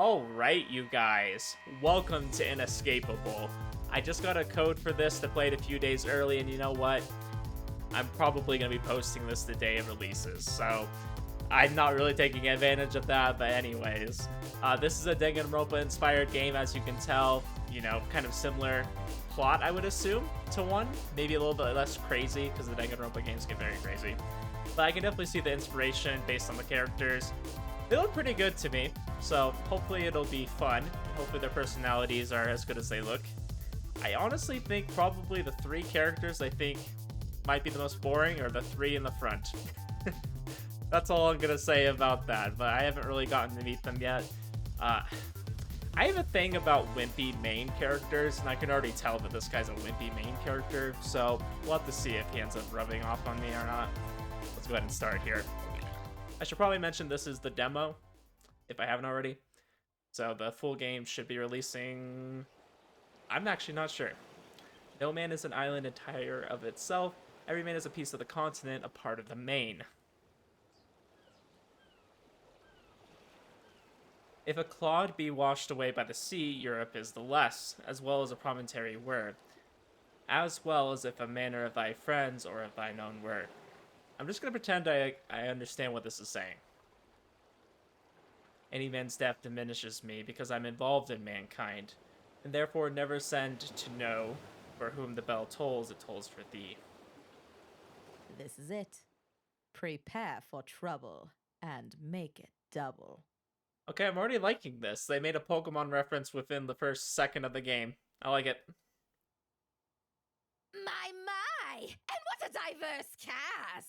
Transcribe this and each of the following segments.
Alright, you guys, welcome to Inescapable. I just got a code for this to play it a few days early, and you know what? I'm probably going to be posting this the day it releases, so I'm not really taking advantage of that, but anyways. This is a Danganronpa inspired game, as you can tell, you know, kind of similar plot, I would assume, to one. Maybe a little bit less crazy, because the Danganronpa games get very crazy. But I can definitely see the inspiration based on the characters. They look pretty good to me, so hopefully it'll be fun. Hopefully their personalities are as good as they look. I honestly think probably the three characters I think might be the most boring are the three in the front. That's all I'm gonna say about that, but I haven't really gotten to meet them yet. I have a thing about wimpy main characters, and I can already tell that this guy's a wimpy main character, so we'll have to see if he ends up rubbing off on me or not. Let's go ahead and start here. I should probably mention this is the demo, if I haven't already. So the full game should be releasing... I'm actually not sure. No man is an island entire of itself. Every man is a piece of the continent, a part of the main. If a clod be washed away by the sea, Europe is the less, as well as a promontory word. As well as if a manner of thy friends or of thine own word. I'm just going to pretend I understand what this is saying. Any man's death diminishes me because I'm involved in mankind, and therefore never send to know for whom the bell tolls, it tolls for thee. This is it. Prepare for trouble and make it double. Okay, I'm already liking this. They made a Pokemon reference within the first second of the game. I like it. My! And what a diverse cast!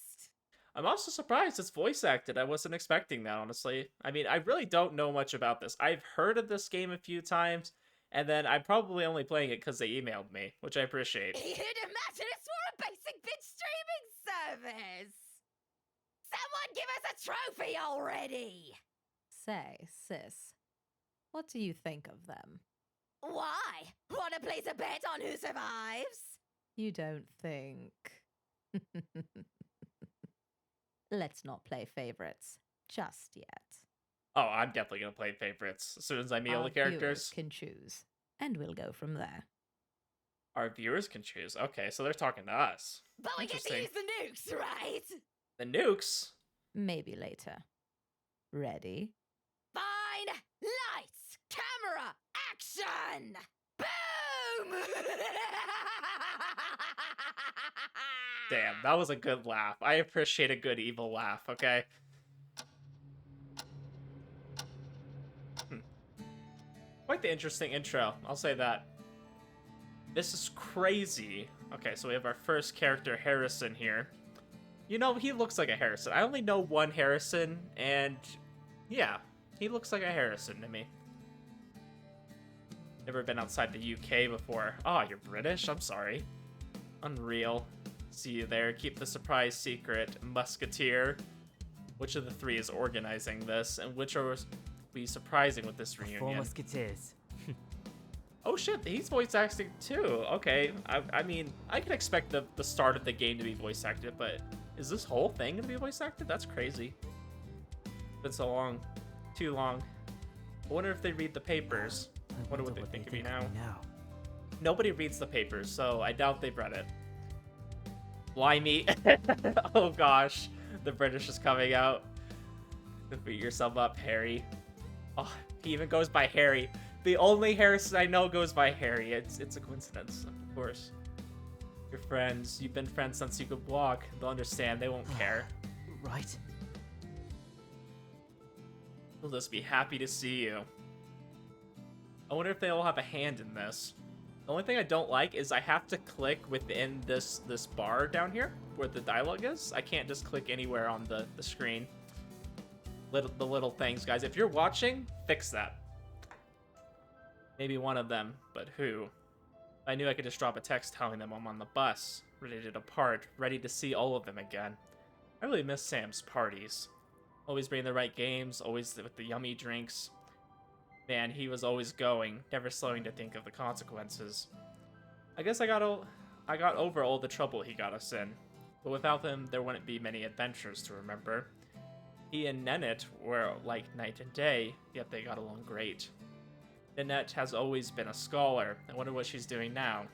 I'm also surprised it's voice acted. I wasn't expecting that, honestly. I mean, I really don't know much about this. I've heard of this game a few times, and then I'm probably only playing it because they emailed me, which I appreciate. You'd imagine it's for a basic bitch streaming service! Someone give us a trophy already! Say, sis, what do you think of them? Why? Wanna place a bet on who survives? You don't think... Let's not play favorites just yet. Oh, I'm definitely going to play favorites as soon as I meet all the Our viewers characters. can choose, and we'll go from there. Our viewers can choose. Okay, so they're talking to us. But we get to use the nukes, right? The nukes? Maybe later. Ready? Fine! Lights! Camera! Action! Boom! Damn, that was a good laugh. I appreciate a good evil laugh, okay? Quite the interesting intro, I'll say that. This is crazy. Okay, so we have our first character, Harrison, here. You know, he looks like a Harrison. I only know one Harrison, and yeah, he looks like a Harrison to me. Never been outside the UK before. Oh, you're British? I'm sorry. Unreal. See you there. Keep the surprise secret. Musketeer. Which of the three is organizing this, and which are we surprising with this reunion? Four Musketeers. Oh shit, he's voice acting too. Okay, I mean, I can expect the start of the game to be voice acted, but is this whole thing gonna be voice acted? That's crazy. Been so long. Too long. I wonder if they read the papers. I wonder what they think of me now. Nobody reads the papers, so I doubt they've read it. Blimey. Oh gosh, the British is coming out. Beat yourself up, Harry. Oh, he even goes by Harry. The only Harrison I know goes by Harry. It's a coincidence, of course. Your friends. You've been friends since you could walk. They'll understand. They won't care. Right? They'll just be happy to see you. I wonder if they all have a hand in this. The only thing I don't like is I have to click within this bar down here where the dialogue is. I can't just click anywhere on the screen. The little things, guys. If you're watching, fix that. Maybe one of them, but who? I knew I could just drop a text telling them I'm on the bus, ready to depart, ready to see all of them again. I really miss Sam's parties. Always bringing the right games, always with the yummy drinks. Man, he was always going, never slowing to think of the consequences. I guess I got over all the trouble he got us in, but without him, there wouldn't be many adventures to remember. He and Nenette were like night and day, yet they got along great. Nanette has always been a scholar. I wonder what she's doing now.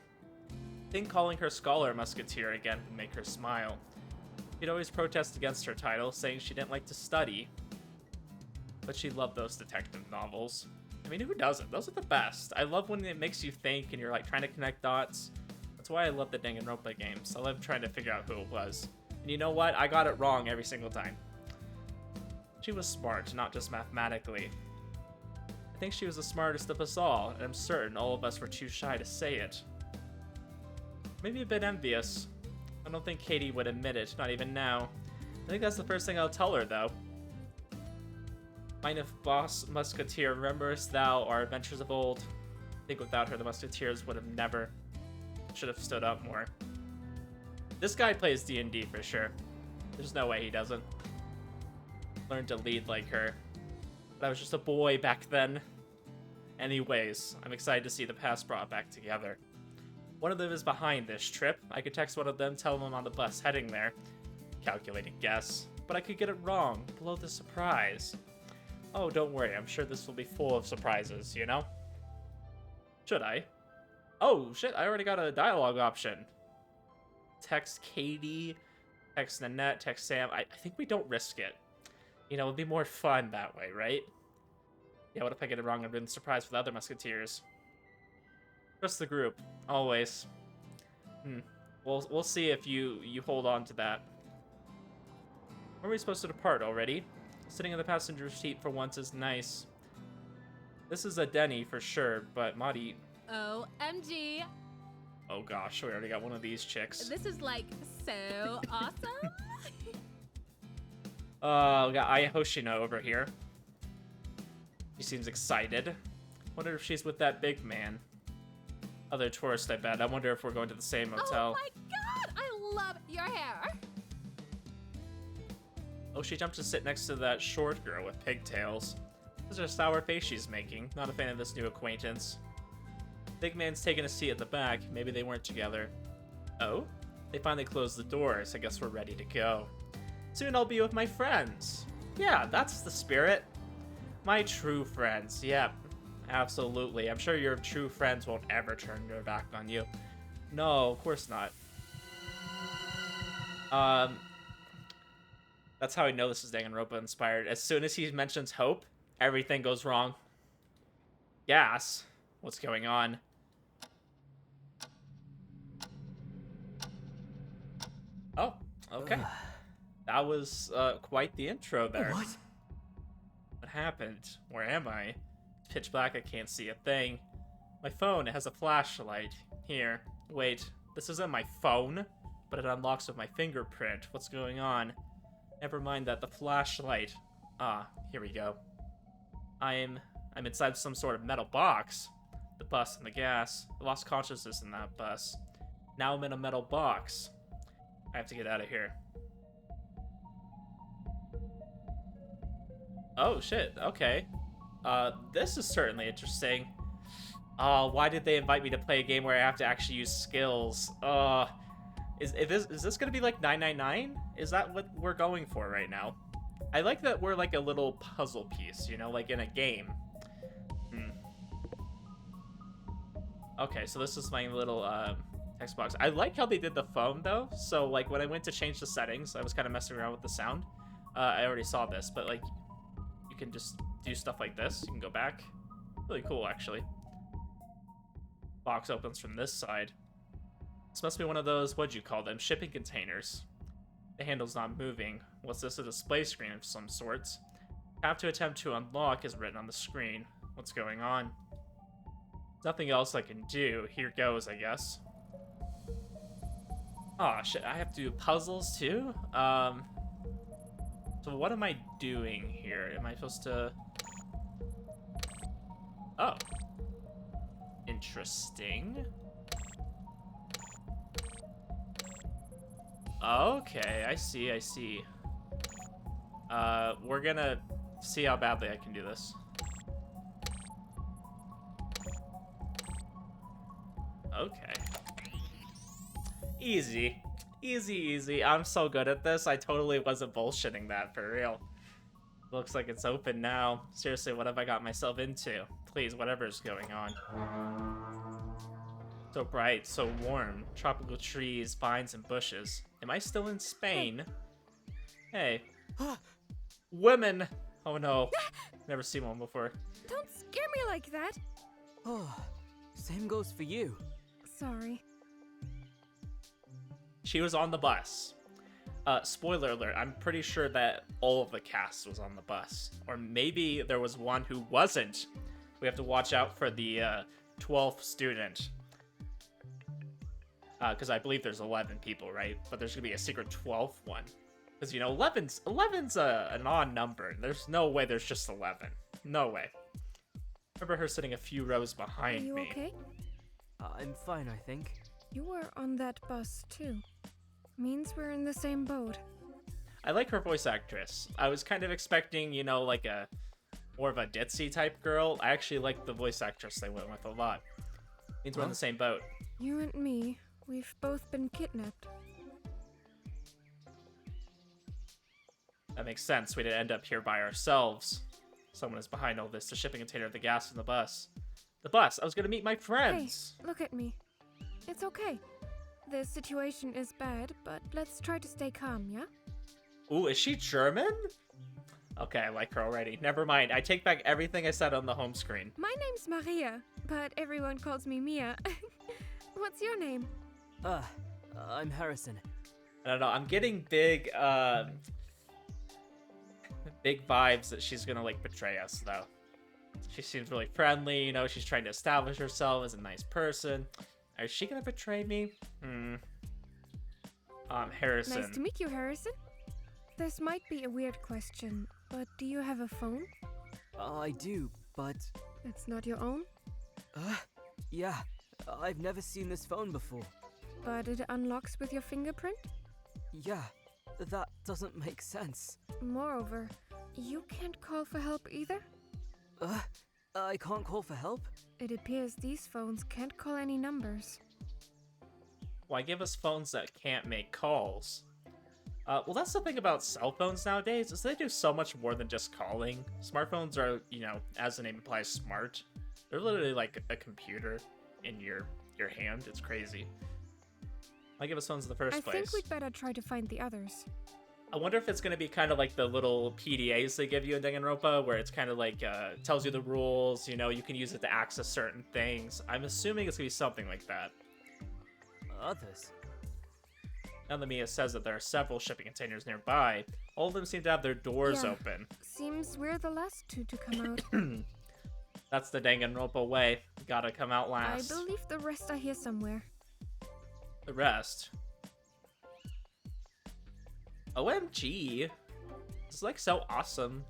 I think calling her Scholar Musketeer again would make her smile. She'd always protest against her title, saying she didn't like to study. But she loved those detective novels. I mean, who doesn't? Those are the best. I love when it makes you think and you're like trying to connect dots. That's why I love the Danganronpa games. I love trying to figure out who it was. And you know what? I got it wrong every single time. She was smart, not just mathematically. I think she was the smartest of us all, and I'm certain all of us were too shy to say it. Maybe a bit envious. I don't think Katie would admit it, not even now. I think that's the first thing I'll tell her, though. Mind if Boss Musketeer remembers thou our adventures of old? I think without her, the Musketeers would have never... should have stood up more. This guy plays D&D for sure. There's no way he doesn't. Learned to lead like her. But I was just a boy back then. Anyways, I'm excited to see the past brought back together. One of them is behind this trip. I could text one of them, tell them I'm on the bus heading there. Calculating guess. But I could get it wrong. Blow the surprise. Oh, don't worry. I'm sure this will be full of surprises, you know? Should I? Oh, shit. I already got a dialogue option. Text Katie. Text Nanette. Text Sam. I think we don't risk it. You know, it'd be more fun that way, right? Yeah, what if I get it wrong? I've been surprised with other Musketeers. Trust the group. Always. We'll see if you hold on to that. Where are we supposed to depart already? Sitting in the passenger seat for once is nice. This is a Denny for sure, but Madi... OMG. Oh gosh, we already got one of these chicks. This is like so awesome. We got Aya Hoshino over here. She seems excited. Wonder if she's with that big man. Other tourist, I bet. I wonder if we're going to the same hotel. Oh my god, I love your hair. Oh, she jumped to sit next to that short girl with pigtails. This is a sour face she's making. Not a fan of this new acquaintance. Big man's taking a seat at the back. Maybe they weren't together. Oh? They finally closed the doors. I guess we're ready to go. Soon I'll be with my friends. Yeah, that's the spirit. My true friends. Yep, absolutely. I'm sure your true friends won't ever turn their back on you. No, of course not. That's how I know this is Danganronpa inspired. As soon as he mentions hope, everything goes wrong. Gas. What's going on? Oh, okay. That was quite the intro there. What? What happened? Where am I? It's pitch black, I can't see a thing. My phone, it has a flashlight. Here. Wait, this isn't my phone, but it unlocks with my fingerprint. What's going on? Never mind that, the flashlight. Ah, here we go. I'm inside some sort of metal box. The bus and the gas. I lost consciousness in that bus. Now I'm in a metal box. I have to get out of here. Oh, shit. Okay. This is certainly interesting. Why did they invite me to play a game where I have to actually use skills? Is this gonna be like 999? Is that what we're going for right now? I like that we're like a little puzzle piece, you know, like in a game. Okay, so this is my little text box. I like how they did the phone though. So like when I went to change the settings, I was kind of messing around with the sound. I already saw this, but like you can just do stuff like this. You can go back. Really cool, actually. Box opens from this side. This must be one of those, what'd you call them, shipping containers. The handle's not moving. What's this, a display screen of some sorts? Tap to attempt to unlock is written on the screen. What's going on? Nothing else I can do. Here goes, I guess. Aw, shit, I have to do puzzles too? So what am I doing here? Am I supposed to... Oh. Interesting. Okay, I see. We're gonna see how badly I can do this. Okay. Easy. Easy. I'm so good at this. I totally wasn't bullshitting that, for real. Looks like it's open now. Seriously, what have I got myself into? Please, whatever's going on. So bright, so warm. Tropical trees, vines, and bushes. Am I still in Spain? Hey. Women! Oh no. Never seen one before. Don't scare me like that. Oh, same goes for you. Sorry. She was on the bus. Spoiler alert, I'm pretty sure that all of the cast was on the bus. Or maybe there was one who wasn't. We have to watch out for the 12th student. Because I believe there's 11 people, right? But there's going to be a secret 12th one. Because, you know, 11's an odd number. There's no way there's just 11. No way. Remember her sitting a few rows Are behind you me. okay? I'm fine, I think. You were on that bus too. Means we're in the same boat. I like her voice actress. I was kind of expecting, you know, like a more of a ditzy type girl. I actually like the voice actress they went with a lot. Means we're in the same boat. You and me, we've both been kidnapped. That makes sense. We didn't end up here by ourselves. Someone is behind all this. The shipping container, the gas, and the bus. The bus! I was gonna meet my friends! Hey, look at me. It's okay. The situation is bad, but let's try to stay calm, yeah? Ooh, is she German? Okay, I like her already. Never mind. I take back everything I said on the home screen. My name's Maria, but everyone calls me Mia. What's your name? I'm Harrison. I don't know. I'm getting big vibes that she's gonna, like, betray us, though. She seems really friendly, you know, she's trying to establish herself as a nice person. Is she gonna betray me? Harrison. Nice to meet you, Harrison. This might be a weird question, but do you have a phone? I do, but... It's not your own? Yeah. I've never seen this phone before. But it unlocks with your fingerprint? Yeah, that doesn't make sense. Moreover, you can't call for help either? I can't call for help? It appears these phones can't call any numbers. Why give us phones that can't make calls? Well, that's the thing about cell phones nowadays, is they do so much more than just calling. Smartphones are, you know, as the name implies, smart. They're literally like a computer in your hand. It's crazy. Why give us phones in the first place? I think we'd better try to find the others. I wonder if it's going to be kind of like the little PDAs they give you in Danganronpa, where it's kind of like, tells you the rules, you know, you can use it to access certain things. I'm assuming it's going to be something like that. Others? Now that Mia says that there are several shipping containers nearby, all of them seem to have their doors Yeah. open. Seems we're the last two to come out. That's the Danganronpa way. Gotta come out I last. believe the rest are here somewhere. The rest. OMG. It's like so awesome.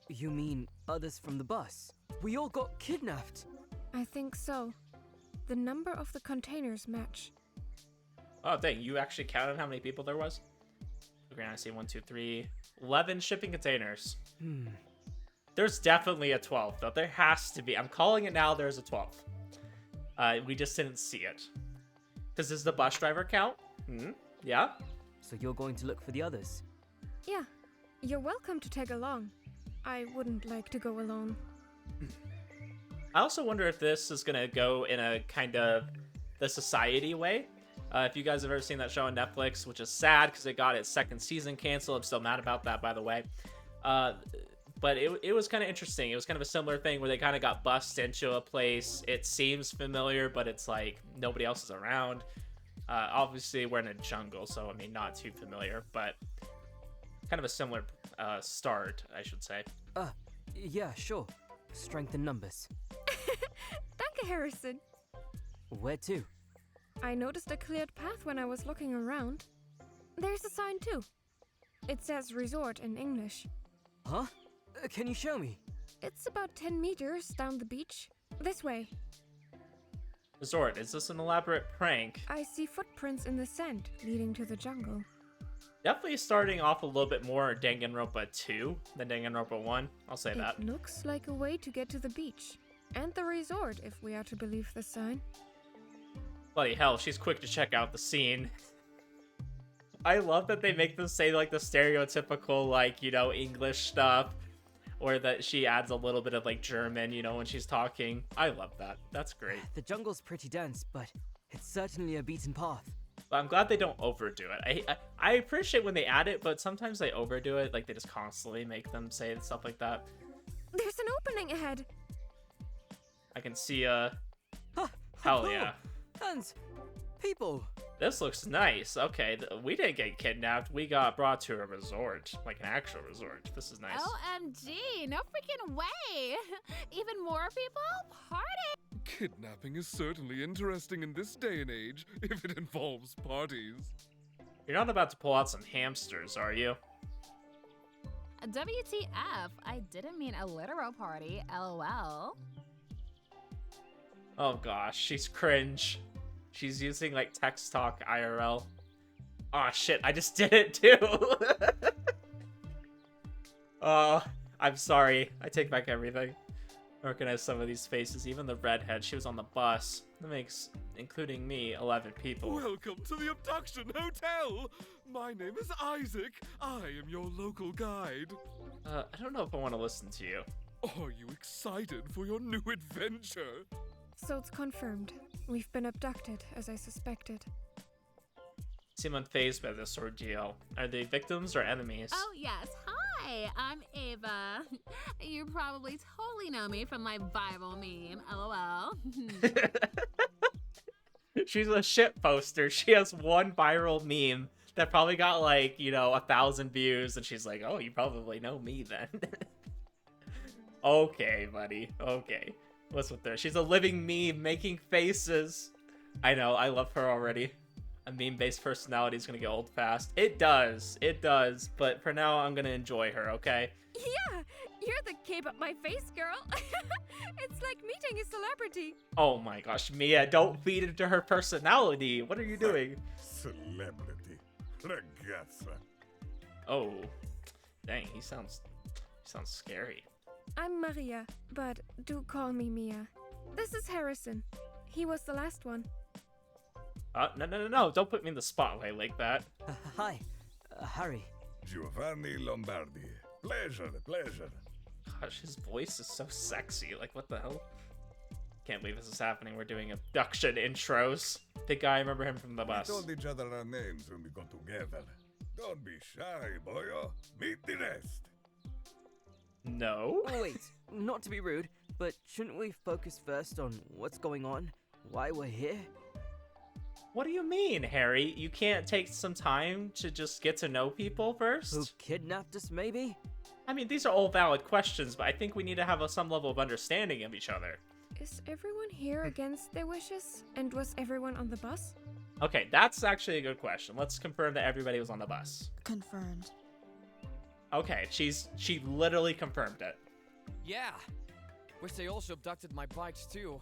You mean others from the bus? We all got kidnapped. I think so. The number of the containers match. Oh, dang, you actually counted how many people there was? Okay, I see 1, 2, 3, 11 shipping containers. There's definitely a 12th, though. There has to be. I'm calling it now, there's a 12th. We just didn't see it. Because does the bus driver count? Yeah? So you're going to look for the others? Yeah, you're welcome to tag along. I wouldn't like to go alone. I also wonder if this is going to go in a kind of the society way. If you guys have ever seen that show on Netflix, which is sad because it got its second season canceled. I'm still mad about that, by the way. But it was kind of interesting. It was kind of a similar thing where they kind of got bussed into a place. It seems familiar, but it's like nobody else is around. Obviously, we're in a jungle, so I mean, not too familiar, but kind of a similar start, I should say. Yeah, sure. Strength in numbers. Danke, Harrison. Where to? I noticed a cleared path when I was looking around. There's a sign too. It says resort in English. Huh? Can you show me? It's about 10 meters down the beach. This way. Resort, is this an elaborate prank? I see footprints in the sand leading to the jungle. Definitely starting off a little bit more Danganronpa 2 than Danganronpa 1. I'll say that. It looks like a way to get to the beach. And the resort, if we are to believe the sign. Bloody hell, she's quick to check out the scene. I love that they make them say like the stereotypical like, you know, English stuff, or that she adds a little bit of like German, you know, when she's talking. I love that. That's great. The jungle's pretty dense, but it's certainly a beaten path. But I'm glad they don't overdo it. I appreciate when they add it, but sometimes they overdo it. Like they just constantly make them say stuff like that. There's an opening ahead. I can see Ha, hell hello. yeah. And people. This looks nice. Okay, we didn't get kidnapped. We got brought to a resort, like an actual resort. This is nice. OMG, no freaking way. Even more people? Party! Kidnapping is certainly interesting in this day and age, if it involves parties. You're not about to pull out some hamsters, are you? WTF, I didn't mean a literal party, LOL. Oh gosh, she's cringe. She's using like text talk IRL. Aw shit, I just did it too! I'm sorry. I take back everything. I recognize some of these faces, even the redhead. She was on the bus. That makes, including me, 11 people. Welcome to the Abduction Hotel! My name is Isaac. I am your local guide. I don't know if I want to listen to you. Are you excited for your new adventure? So it's confirmed. We've been abducted, as I suspected. Seem unfazed by this ordeal. Are they victims or enemies? Oh yes, hi, I'm Ava. You probably totally know me from my viral meme, LOL. She's a shit poster. She has one viral meme that probably got like, you know, 1,000 views, and she's like, oh, you probably know me then. Okay, buddy. Okay. What's with her? She's a living meme making faces. I know, I love her already. A meme-based personality is gonna get old fast. It does, but for now, I'm gonna enjoy her, okay? Yeah, you're the cape up my face girl. It's like meeting a celebrity. Oh my gosh, Mia, don't feed into her personality. What are you doing? Celebrity. Ragazza. Oh, dang, he sounds scary. I'm Maria, but do call me Mia. This is Harrison. He was the last one. No, don't put me in the spotlight like that. Hi, Harry. Giovanni Lombardi. Pleasure. Gosh, his voice is so sexy. Like, what the hell? Can't believe this is happening. We're doing abduction intros. The guy, I remember him from the bus. We told each other our names when we got together. Don't be shy, boyo. Meet the rest. No? Oh, wait, not to be rude, but shouldn't we focus first on what's going on? Why we're here? What do you mean, Harry? You can't take some time to just get to know people first? Who kidnapped us, maybe? I mean, these are all valid questions, but I think we need to have some level of understanding of each other. Is everyone here against their wishes? And was everyone on the bus? Okay, that's actually a good question. Let's confirm that everybody was on the bus. Confirmed. Okay, she literally confirmed it. Yeah. Wish they also abducted my bikes too.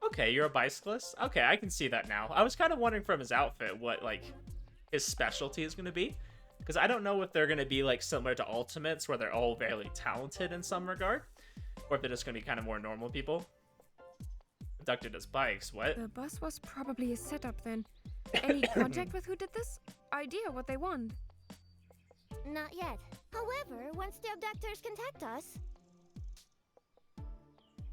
Okay, you're a bicyclist? Okay, I can see that now. I was kind of wondering from his outfit what, like, his specialty is going to be. Because I don't know if they're going to be, like, similar to Ultimates, where they're all very talented in some regard. Or if they're just going to be kind of more normal people. Abducted as bikes, what? The bus was probably a setup then. Any contact with who did this? Idea what they want? Not yet. However, once the abductors contact us,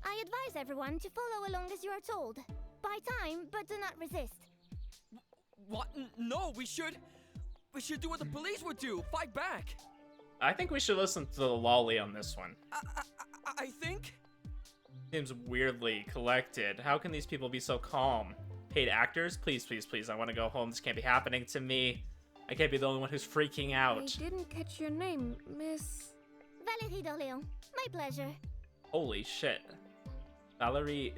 I advise everyone to follow along as you are told. Buy time, but do not resist. What? No, we should do what the police would do. Fight back. I think we should listen to the lolly on this one. I think. Seems weirdly collected. How can these people be so calm? Paid actors? Please, please, please. I want to go home. This can't be happening to me. I can't be the only one who's freaking out. I didn't catch your name, Miss... Valérie d'Orléans. My pleasure. Holy shit. Valerie...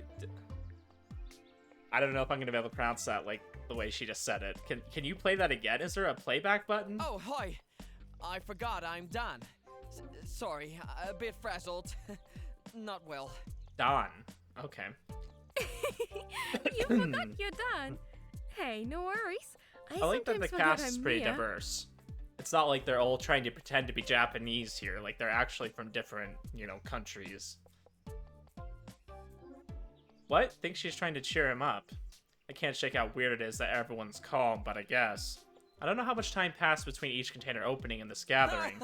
I don't know if I'm going to be able to pronounce that like the way she just said it. Can you play that again? Is there a playback button? Oh, hi. I forgot I'm Don. Sorry, a bit frazzled. Not well. Don. Okay. You forgot you're done. Hey, no worries. I like that the sometimes forget cast is I'm pretty Mia. diverse. It's not like they're all trying to pretend to be Japanese here. Like, they're actually from different, you know, countries. What? Think she's trying to cheer him up. I can't shake how weird it is that everyone's calm, but I guess. I don't know how much time passed between each container opening and this gathering.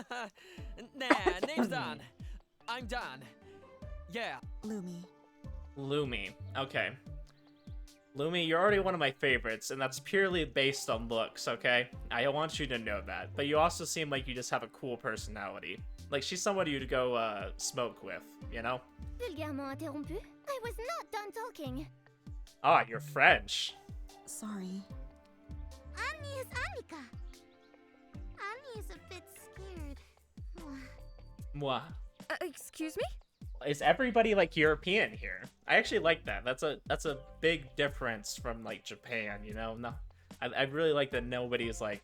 Nah, name's done. I'm done. Yeah. Lumi. Okay. Lumi, you're already one of my favorites, and that's purely based on looks, okay? I want you to know that. But you also seem like you just have a cool personality. Like, she's somebody you'd go, smoke with, you know? Vulgairement interrompu. I was not done talking. Ah, you're French. Sorry. Annie is Annika. Annie is a bit scared. Moi. Excuse me? Is everybody, like, European here? I actually like that. That's a big difference from, like, Japan, you know? No, I really like that nobody's, like,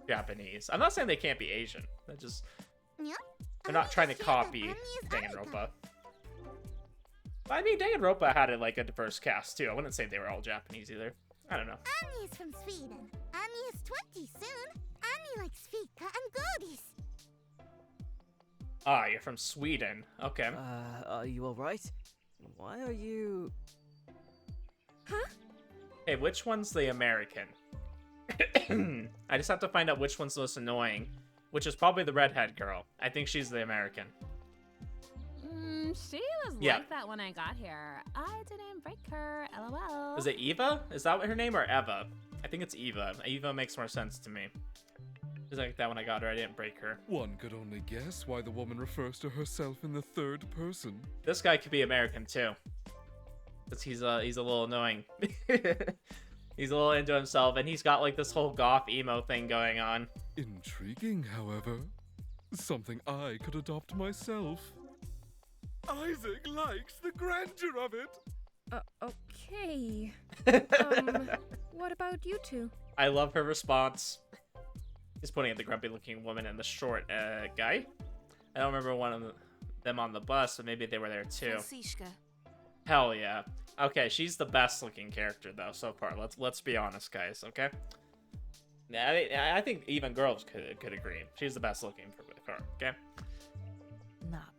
Japanese. I'm not saying they can't be Asian. They're just... Yeah? They're not trying to copy Danganronpa. But I mean, Danganronpa had like a diverse cast too. I wouldn't say they were all Japanese either. I don't know. Annie is from Sweden. Annie is 20 soon. Annie likes fika and godis. Ah, you're from Sweden. Okay. Are you alright? Why are you... Huh? Hey, which one's the American? I just have to find out which one's the most annoying. Which is probably the redhead girl. I think she's the American. She was Yeah. like that when I got here. I didn't break her, lol. Is it Eva? Is that her name, or Eva? I think it's Eva. Eva makes more sense to me. She's like that when I got her. I didn't break her. One could only guess why the woman refers to herself in the third person. This guy could be American too. Cause he's a little annoying. He's a little into himself, and he's got like this whole goth emo thing going on. Intriguing, however. Something I could adopt myself. Isaac likes the grandeur of it. Okay. What about you two? I love her response. He's pointing at the grumpy-looking woman and the short guy. I don't remember one of them on the bus, but maybe they were there too. Francisca. Hell yeah. Okay, she's the best-looking character though so far. Let's be honest, guys. Okay. Yeah, I think even girls could agree. She's the best-looking for her. Okay. Not.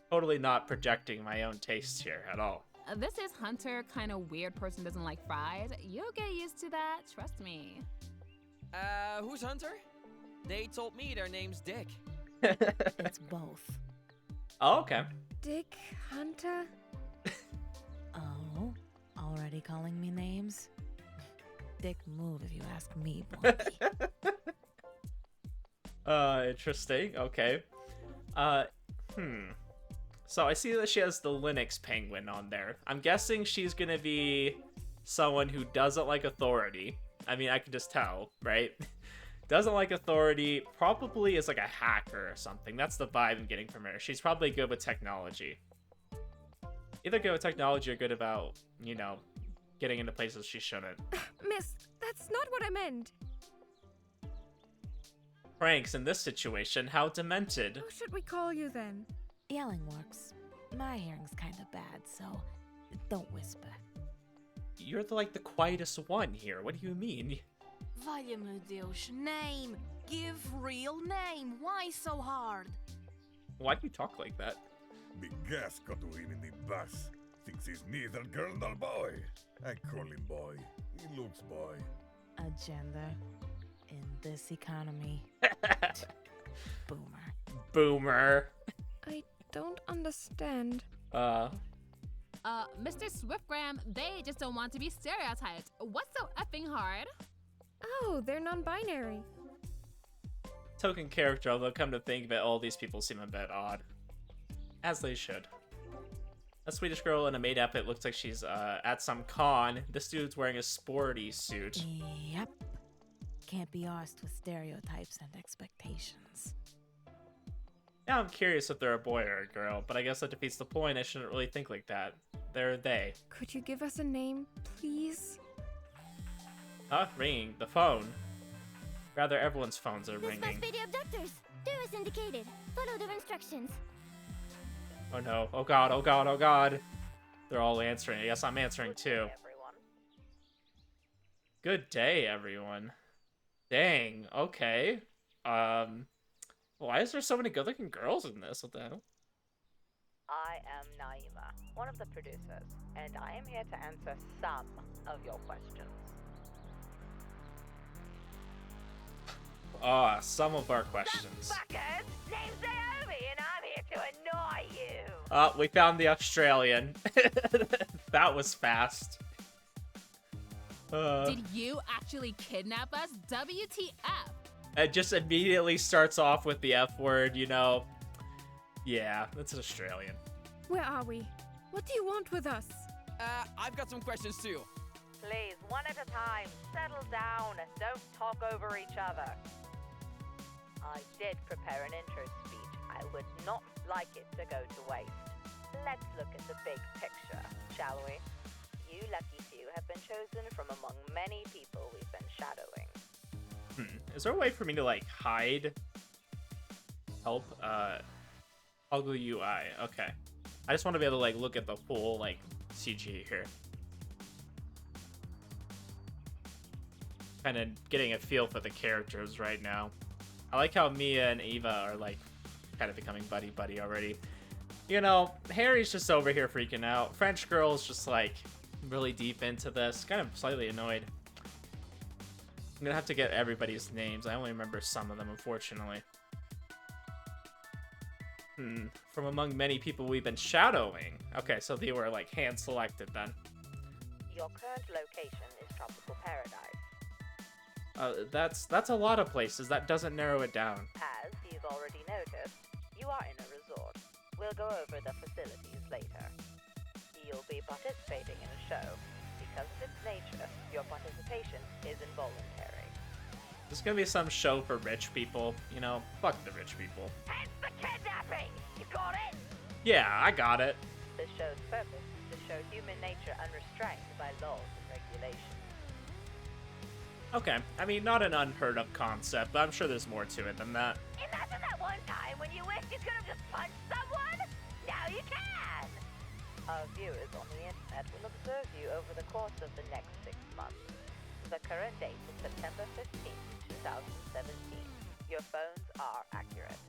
Totally not projecting my own tastes here at all. This is Hunter, kind of weird person doesn't like fries. You'll get used to that, trust me. Who's Hunter? They told me their name's Dick. It's both. Oh, okay. Dick, Hunter? Oh, already calling me names? Dick move if you ask me, Blondie. Interesting. Okay. So I see that she has the Linux penguin on there. I'm guessing she's gonna be someone who doesn't like authority. I mean, I can just tell, right? Doesn't like authority, probably is like a hacker or something. That's the vibe I'm getting from her. She's probably good with technology. Either good with technology or good about, you know, getting into places she shouldn't. Miss, that's not what I meant. Pranks in this situation, how demented. How should we call you then? Yelling works. My hearing's kinda bad, so don't whisper. You're like the quietest one here. What do you mean? Valha meu Deus, name! Give real name! Why so hard? Why do you talk like that? The gas got to him in the bus. Thinks he's neither girl nor boy. I call him boy. He looks boy. Agenda. In this economy. Boomer. Boomer. I don't understand. Mr. Swiftgram, they just don't want to be stereotyped. What's so effing hard? Oh, they're non-binary. Token character, although come to think of it, all these people seem a bit odd. As they should. A Swedish girl in a maid outfit looks like she's at some con. This dude's wearing a sporty suit. Yep. Can't be arsed with stereotypes and expectations. Now I'm curious if they're a boy or a girl, but I guess that defeats the point. I shouldn't really think like that. They're they. Could you give us a name, please? Ringing. The phone. Rather, everyone's phones are This ringing. must be the abductors. Do as indicated. Follow their instructions. Oh no. Oh god, oh god, oh god. They're all answering. I guess I'm answering too. Good day, everyone. Dang, okay. Why is there so many good-looking girls in this? What the hell? I am Naima, one of the producers, and I am here to answer some of your questions. Some of our questions. Fuckers, name's Naomi, and I'm here to annoy you. We found the Australian. That was fast. Did you actually kidnap us? WTF? It just immediately starts off with the F word, you know. Yeah, that's an Australian. Where are we? What do you want with us? I've got some questions too. Please, one at a time. Settle down. Don't talk over each other. I did prepare an intro speech. I would not like it to go to waste. Let's look at the big picture, shall we? You lucky few have been chosen from among many people we've been shadowing. Is there a way for me to, like, hide? Help? Toggle UI. Okay. I just want to be able to, like, look at the full, like, CG here. Kind of getting a feel for the characters right now. I like how Mia and Eva are, like, kind of becoming buddy-buddy already. You know, Harry's just over here freaking out. French girl's just, like, really deep into this. Kind of slightly annoyed. I'm gonna have to get everybody's names. I only remember some of them, unfortunately. From among many people we've been shadowing. Okay, so they were, like, hand-selected then. Your current location is Tropical Paradise. That's a lot of places. That doesn't narrow it down. As you've already noticed, you are in a resort. We'll go over the facilities later. You'll be participating in a show. Because of its nature, your participation is involuntary. There's gonna be some show for rich people. You know, fuck the rich people. Hence the kidnapping! You got it? Yeah, I got it. The show's purpose is to show human nature unrestrained by laws and regulations. Okay, I mean, not an unheard of concept, but I'm sure there's more to it than that. Imagine that one time when you wished you could have just punched someone? Now you can! Our viewers on the internet will observe you over the course of the next 6 months. The current date is September 15th, 2017. Your phones are accurate.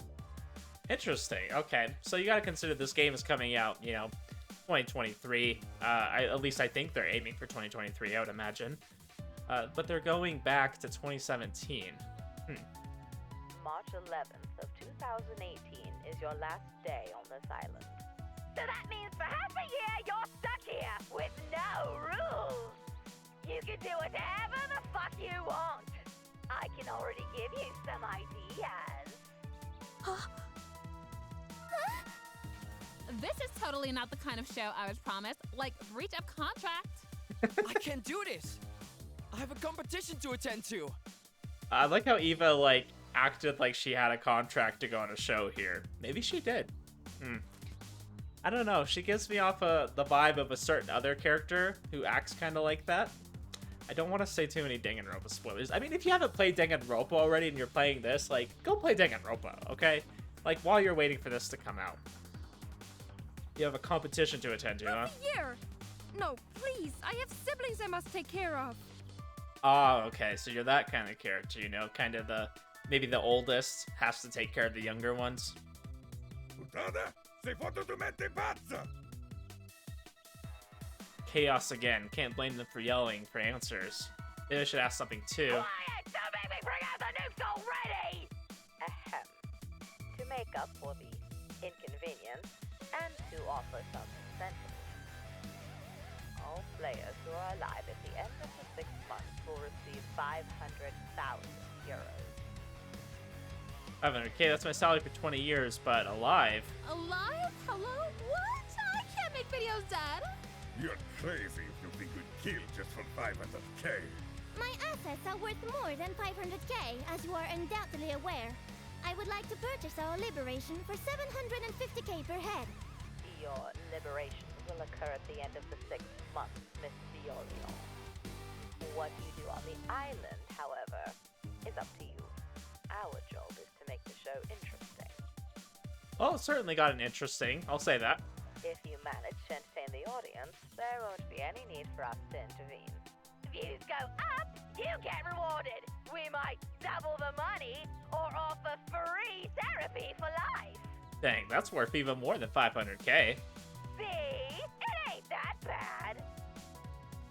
Interesting. Okay, so you gotta consider this game is coming out, you know, 2023. At least I think they're aiming for 2023, I would imagine. But they're going back to 2017. March 11th of 2018 is your last day on this island. So that means for half a year you're stuck here with no rules. You can do whatever the fuck you want. I can already give you some ideas. This is totally not the kind of show I was promised. Like, breach of contract. I can't do this. I have a competition to attend to. I like how Eva, like, acted like she had a contract to go on a show here. Maybe she did. I don't know. She gives me off the vibe of a certain other character who acts kind of like that. I don't want to say too many Danganronpa spoilers. I mean, if you haven't played Danganronpa already and you're playing this, like, go play Danganronpa, okay? Like, while you're waiting for this to come out. You have a competition to attend to, huh? Here! No, please! I have siblings I must take care of! Oh, okay, so you're that kind of character, you know? Kind of maybe the oldest has to take care of the younger ones. Puttana, sei fottumente pazza! Chaos again. Can't blame them for yelling for answers. Maybe I should ask something too. Quiet! Don't make me bring out the nukes already! Ahem. To make up for the inconvenience and to offer some incentive, all players who are alive at the end of the 6 months will receive 500,000 euros. 500k, that's my salary for 20 years, but alive? Alive? Hello? What? I can't make videos dead. You're crazy if you think we'd kill just for 500k. My assets are worth more than 500k, as you are undoubtedly aware. I would like to purchase our liberation for 750k per head. Your liberation will occur at the end of the 6th month, Miss Violio. What you do on the island, however, is up to you. Our job is to make the show interesting. Well, it certainly got an interesting. I'll say that. If you manage to entertain the audience, there won't be any need for us to intervene. Views go up, you get rewarded. We might double the money or offer free therapy for life. Dang, that's worth even more than 500k. See? It ain't that bad.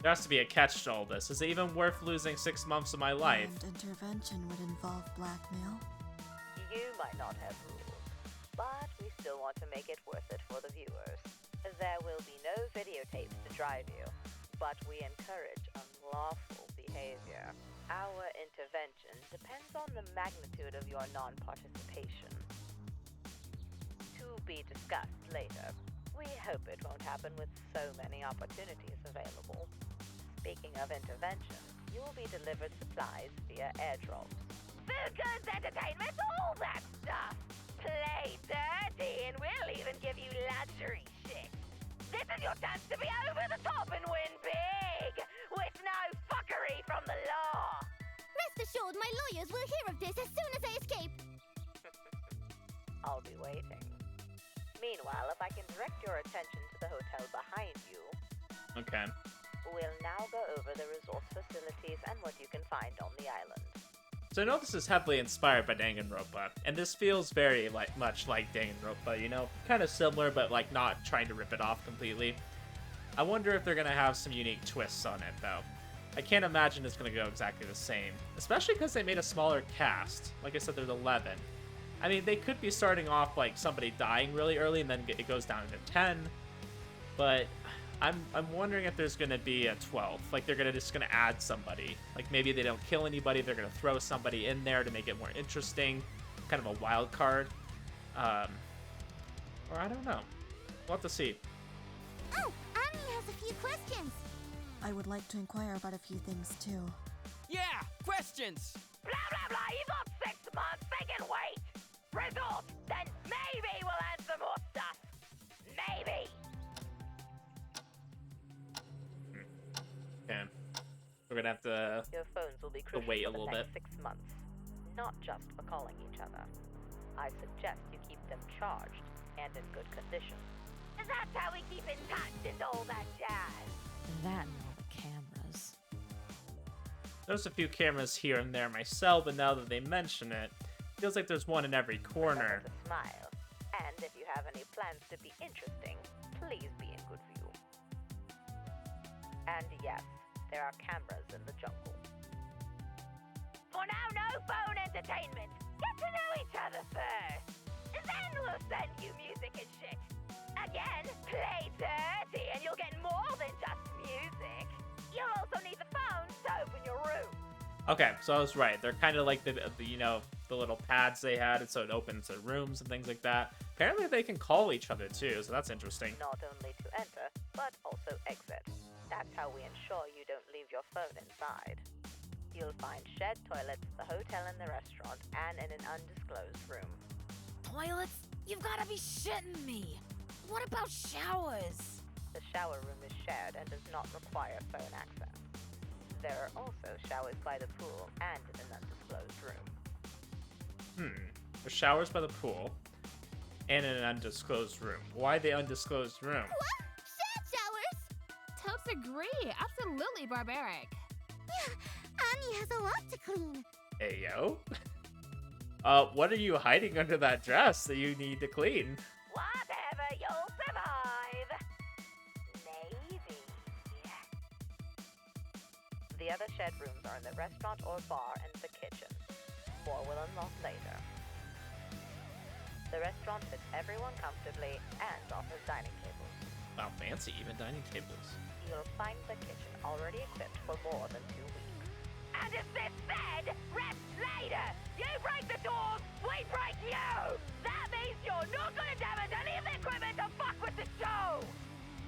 There has to be a catch to all this. Is it even worth losing 6 months of my life? And intervention would involve blackmail. You might not have rules, but we still want to make it worth it for the viewers. There will be no videotapes to drive you, but we encourage unlawful behavior. Our intervention depends on the magnitude of your non-participation. To be discussed later. We hope it won't happen with so many opportunities available. Speaking of intervention, you will be delivered supplies via airdrops. Food, goods, entertainment, all that stuff! Play dirty and we'll even give you luxury shit. This is your chance to be over the top and win big! With no fuckery from the law! Rest assured, my lawyers will hear of this as soon as I escape. I'll be waiting. Meanwhile, if I can direct your attention to the hotel behind you. Okay. We'll now go over the resource facilities and what you can find on the island. So I know this is heavily inspired by Danganronpa, and this feels very much like Danganronpa, you know? Kind of similar, but like not trying to rip it off completely. I wonder if they're gonna have some unique twists on it, though. I can't imagine it's gonna go exactly the same, especially because they made a smaller cast. Like I said, there's 11. I mean, they could be starting off like somebody dying really early, and then it goes down to 10. But I'm wondering if there's gonna be a 12th. Like they're just gonna add somebody. Like maybe they don't kill anybody. They're gonna throw somebody in there to make it more interesting, kind of a wild card. Or I don't know. We'll have to see. Oh, Annie has a few questions. I would like to inquire about a few things too. Yeah, questions! Blah, blah, blah, you got 6 months, they can wait! Results, then maybe we'll answer more stuff! Maybe! Okay. We're gonna have to Your phones will be crucial wait a for the little next bit. 6 months. Not just for calling each other. I suggest you keep them charged and in good condition. That's how we keep in touch and all that jazz! That and all the cameras. There's a few cameras here and there myself, but now that they mention it, feels like there's one in every corner. Remember to smile. And if you have any plans to be interesting, please be in good view. And yes, there are cameras in the jungle. For now, no phone entertainment! Get to know each other first! And then we'll send you music and shit! Again, play dirty and you'll get more than just music! You'll also need the phone to open your room! Okay, so I was right. They're kind of like the you know, the little pads they had, and so it opens the rooms and things like that. Apparently they can call each other too, so that's interesting. Not only to enter, but also exit. That's how we ensure you don't leave your phone inside. You'll find shared toilets, the hotel and the restaurant, and in an undisclosed room. Toilets? You've gotta be shitting me! What about showers? The shower room is shared and does not require phone access. There are also showers by the pool and in an undisclosed room. There's showers by the pool and in an undisclosed room. Why the undisclosed room? What? Shared showers? Totes agree. Absolutely barbaric. Yeah, Annie has a lot to clean. Hey, yo. What are you hiding under that dress that you need to clean? Whatever, you'll survive! Maybe. The other shared rooms are in the restaurant or bar and the kitchen. More will unlock later. The restaurant fits everyone comfortably and offers dining tables. Wow, fancy, even dining tables. You'll find the kitchen already equipped for more than 2 weeks. And if this said, rest later! You break the doors, we break you! That means you're not gonna damage any of the equipment to fuck with the show!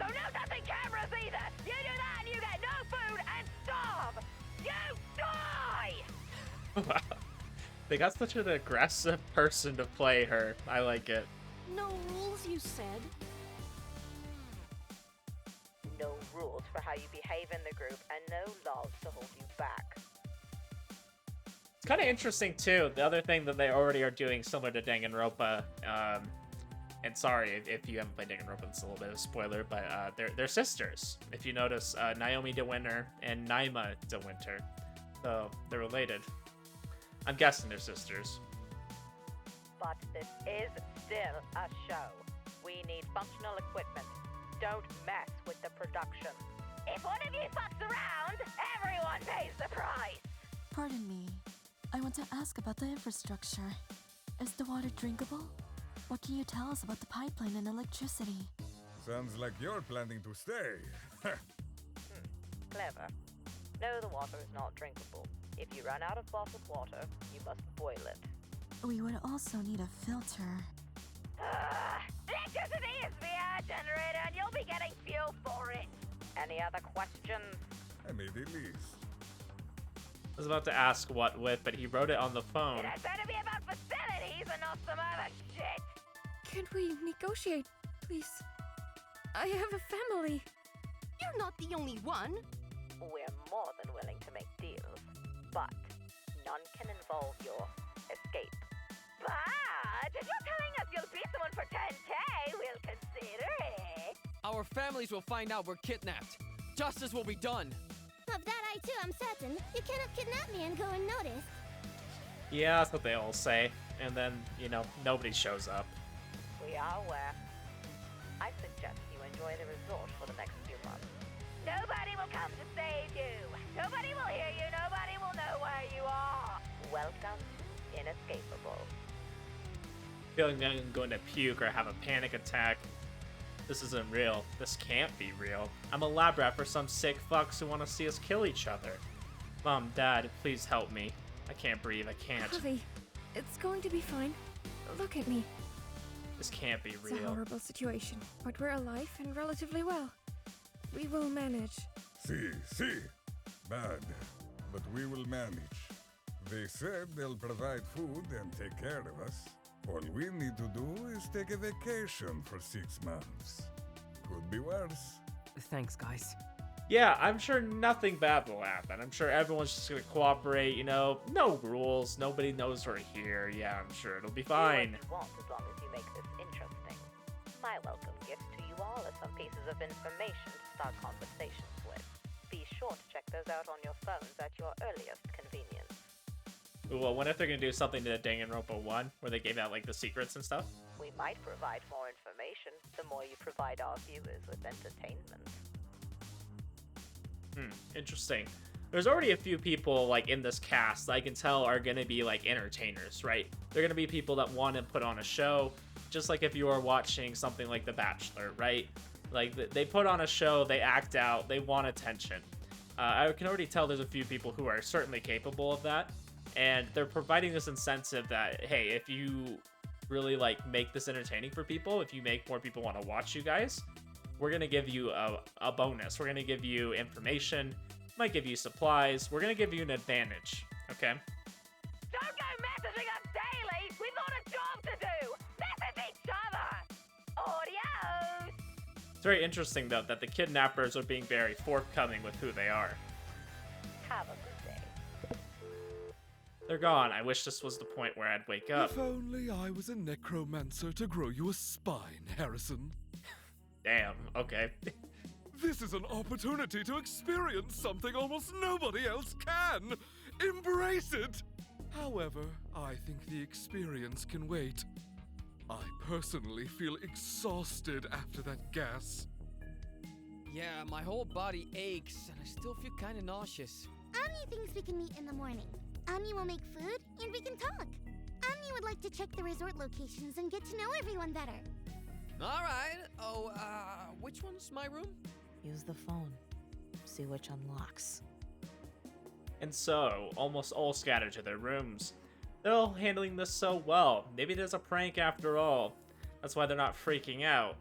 So no touching cameras either! You do that and you get no food and starve! You die! Wow. They got such an aggressive person to play her. I like it. No rules, you said? No rules for how you behave in the group and no laws to hold you back. It's kind of interesting, too. The other thing that they already are doing similar to Danganronpa, and sorry if you haven't played Danganronpa, it's a little bit of a spoiler, but they're sisters. If you notice, Naomi De Winter and Naima De Winter. So they're related. I'm guessing they're sisters. But this is still a show. We need functional equipment. Don't mess with the production. If one of you fucks around, everyone pays the price. Pardon me. I want to ask about the infrastructure. Is the water drinkable? What can you tell us about the pipeline and electricity? Sounds like you're planning to stay. Clever. No, the water is not drinkable. If you run out of bottled water, you must boil it. We would also need a filter. Electricity is via generator, and you'll be getting fuel for it. Any other questions? Immediately. I was about to ask what with, but he wrote it on the phone. It had better be about facilities and not some other shit. Can't we negotiate, please? I have a family. You're not the only one. We're more than willing to make deals, but none can involve your escape. But if you're telling us you'll beat someone for 10K, we'll consider it. Our families will find out we're kidnapped. Justice will be done. Of that I too am certain. You cannot kidnap me and go unnoticed. Yeah, that's what they all say. And then, you know, nobody shows up. We are aware. I suggest you enjoy the resort for the next few months. Nobody will come to save you. Nobody will hear you. Nobody will know where you are. Welcome to Inescapable. Feeling like I'm going to puke or have a panic attack. This isn't real. This can't be real. I'm a lab rat for some sick fucks who want to see us kill each other. Mom, Dad, please help me. I can't breathe. I can't. Harvey, it's going to be fine. Look at me. This can't be It's a real. horrible situation, but we're alive and relatively well. We will manage. See. Bad. But we will manage. They said they'll provide food and take care of us. All we need to do is take a vacation for 6 months. Could be worse. Thanks, guys. Yeah, I'm sure nothing bad will happen. I'm sure everyone's just gonna cooperate, you know, no rules, nobody knows we're here. Yeah, I'm sure it'll be fine. Do what you want as long as you make this interesting. My welcome gift to you all are some pieces of information to start conversations with. Be sure to check those out on your phones at your earliest convenience. Well, what if they're gonna do something to Danganronpa 1, where they gave out, like, the secrets and stuff? We might provide more information the more you provide our viewers with entertainment. Interesting. There's already a few people, like, in this cast that I can tell are gonna be, like, entertainers, right? They're gonna be people that want to put on a show, just like if you are watching something like The Bachelor, right? Like, they put on a show, they act out, they want attention. I can already tell there's a few people who are certainly capable of that, and they're providing this incentive that, hey, if you really, like, make this entertaining for people, if you make more people want to watch you guys, we're gonna give you a bonus. We're gonna give you information, might give you supplies, we're gonna give you an advantage, okay? Don't go messaging us daily! We've got a job to do! Message each other! Audios! It's very interesting, though, that the kidnappers are being very forthcoming with who they are. Have a good day. They're gone. I wish this was the point where I'd wake up. If only I was a necromancer to grow you a spine, Harrison. Damn, okay. This is an opportunity to experience something almost nobody else can. Embrace it! However, I think the experience can wait. I personally feel exhausted after that gas. Yeah, my whole body aches, and I still feel kind of nauseous. Ami thinks we can meet in the morning. Ami will make food, and we can talk. Ami would like to check the resort locations and get to know everyone better. All right. Oh, which one's my room? Use the phone. See which unlocks. And so, almost all scattered to their rooms. They're all handling this so well. Maybe it is a prank after all. That's why they're not freaking out,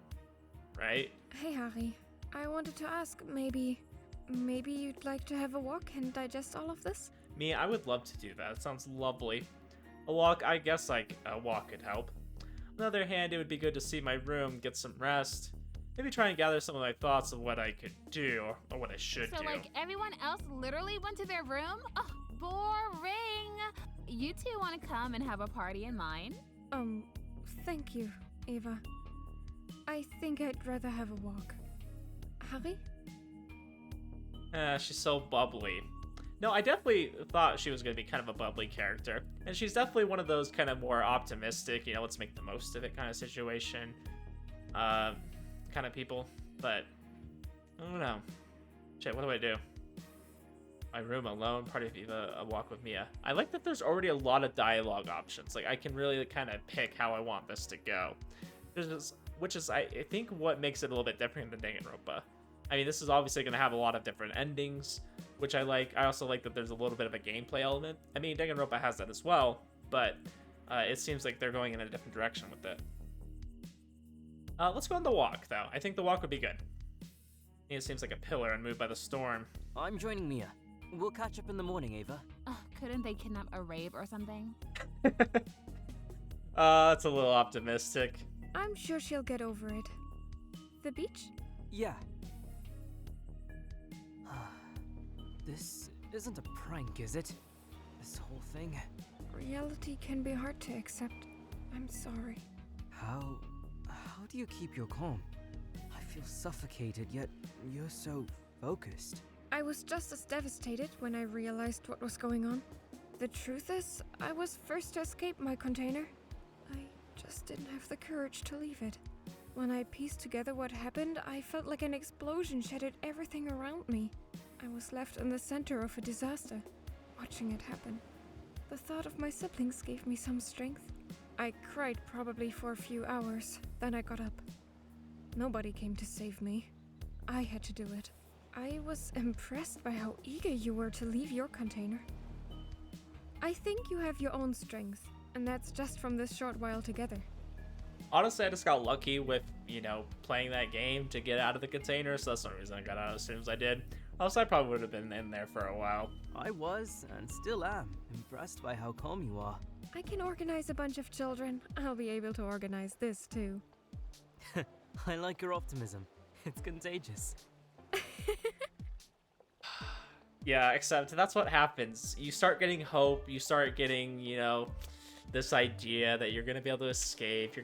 right? Hey, Harry. I wanted to ask, maybe you'd like to have a walk and digest all of this? Me, I would love to do that. It sounds lovely. A walk, I guess like a walk could help. On the other hand, it would be good to see my room, get some rest. Maybe try and gather some of my thoughts of what I could do, or what I should do. So, like, everyone else literally went to their room? Oh, boring! You two want to come and have a party in mine? Thank you, Eva. I think I'd rather have a walk. Harry? She's so bubbly. No, I definitely thought she was going to be kind of a bubbly character. And she's definitely one of those kind of more optimistic, you know, let's make the most of it kind of situation. Kind of people. But, I don't know. Shit, what do I do? My room alone, party with Eva, a walk with Mia. I like that there's already a lot of dialogue options. Like, I can really kind of pick how I want this to go. Which is, I think, what makes it a little bit different than Danganronpa. I mean, this is obviously going to have a lot of different endings, which I like. I also like that there's a little bit of a gameplay element. I mean, Danganronpa has that as well, but it seems like they're going in a different direction with it. Let's go on the walk, though. I think the walk would be good. It seems like a pillar unmoved by the storm. I'm joining Mia. We'll catch up in the morning, Ava. Couldn't they kidnap a rave or something? That's a little optimistic. I'm sure she'll get over it. The beach? Yeah. This isn't a prank, is it? This whole thing? Reality can be hard to accept. I'm sorry. How do you keep your calm? I feel suffocated, yet you're so focused. I was just as devastated when I realized what was going on. The truth is, I was first to escape my container. I just didn't have the courage to leave it. When I pieced together what happened, I felt like an explosion shattered everything around me. I was left in the center of a disaster, watching it happen. The thought of my siblings gave me some strength. I cried probably for a few hours, then I got up. Nobody came to save me. I had to do it. I was impressed by how eager you were to leave your container. I think you have your own strength, and that's just from this short while together. Honestly, I just got lucky with, playing that game to get out of the container, so that's the only reason I got out as soon as I did. Else I probably would have been in there for a while. I was, and still am, impressed by how calm you are. I can organize a bunch of children. I'll be able to organize this too. I like your optimism. It's contagious. Yeah, except that's what happens. You start getting hope, you start getting, this idea that you're gonna be able to escape,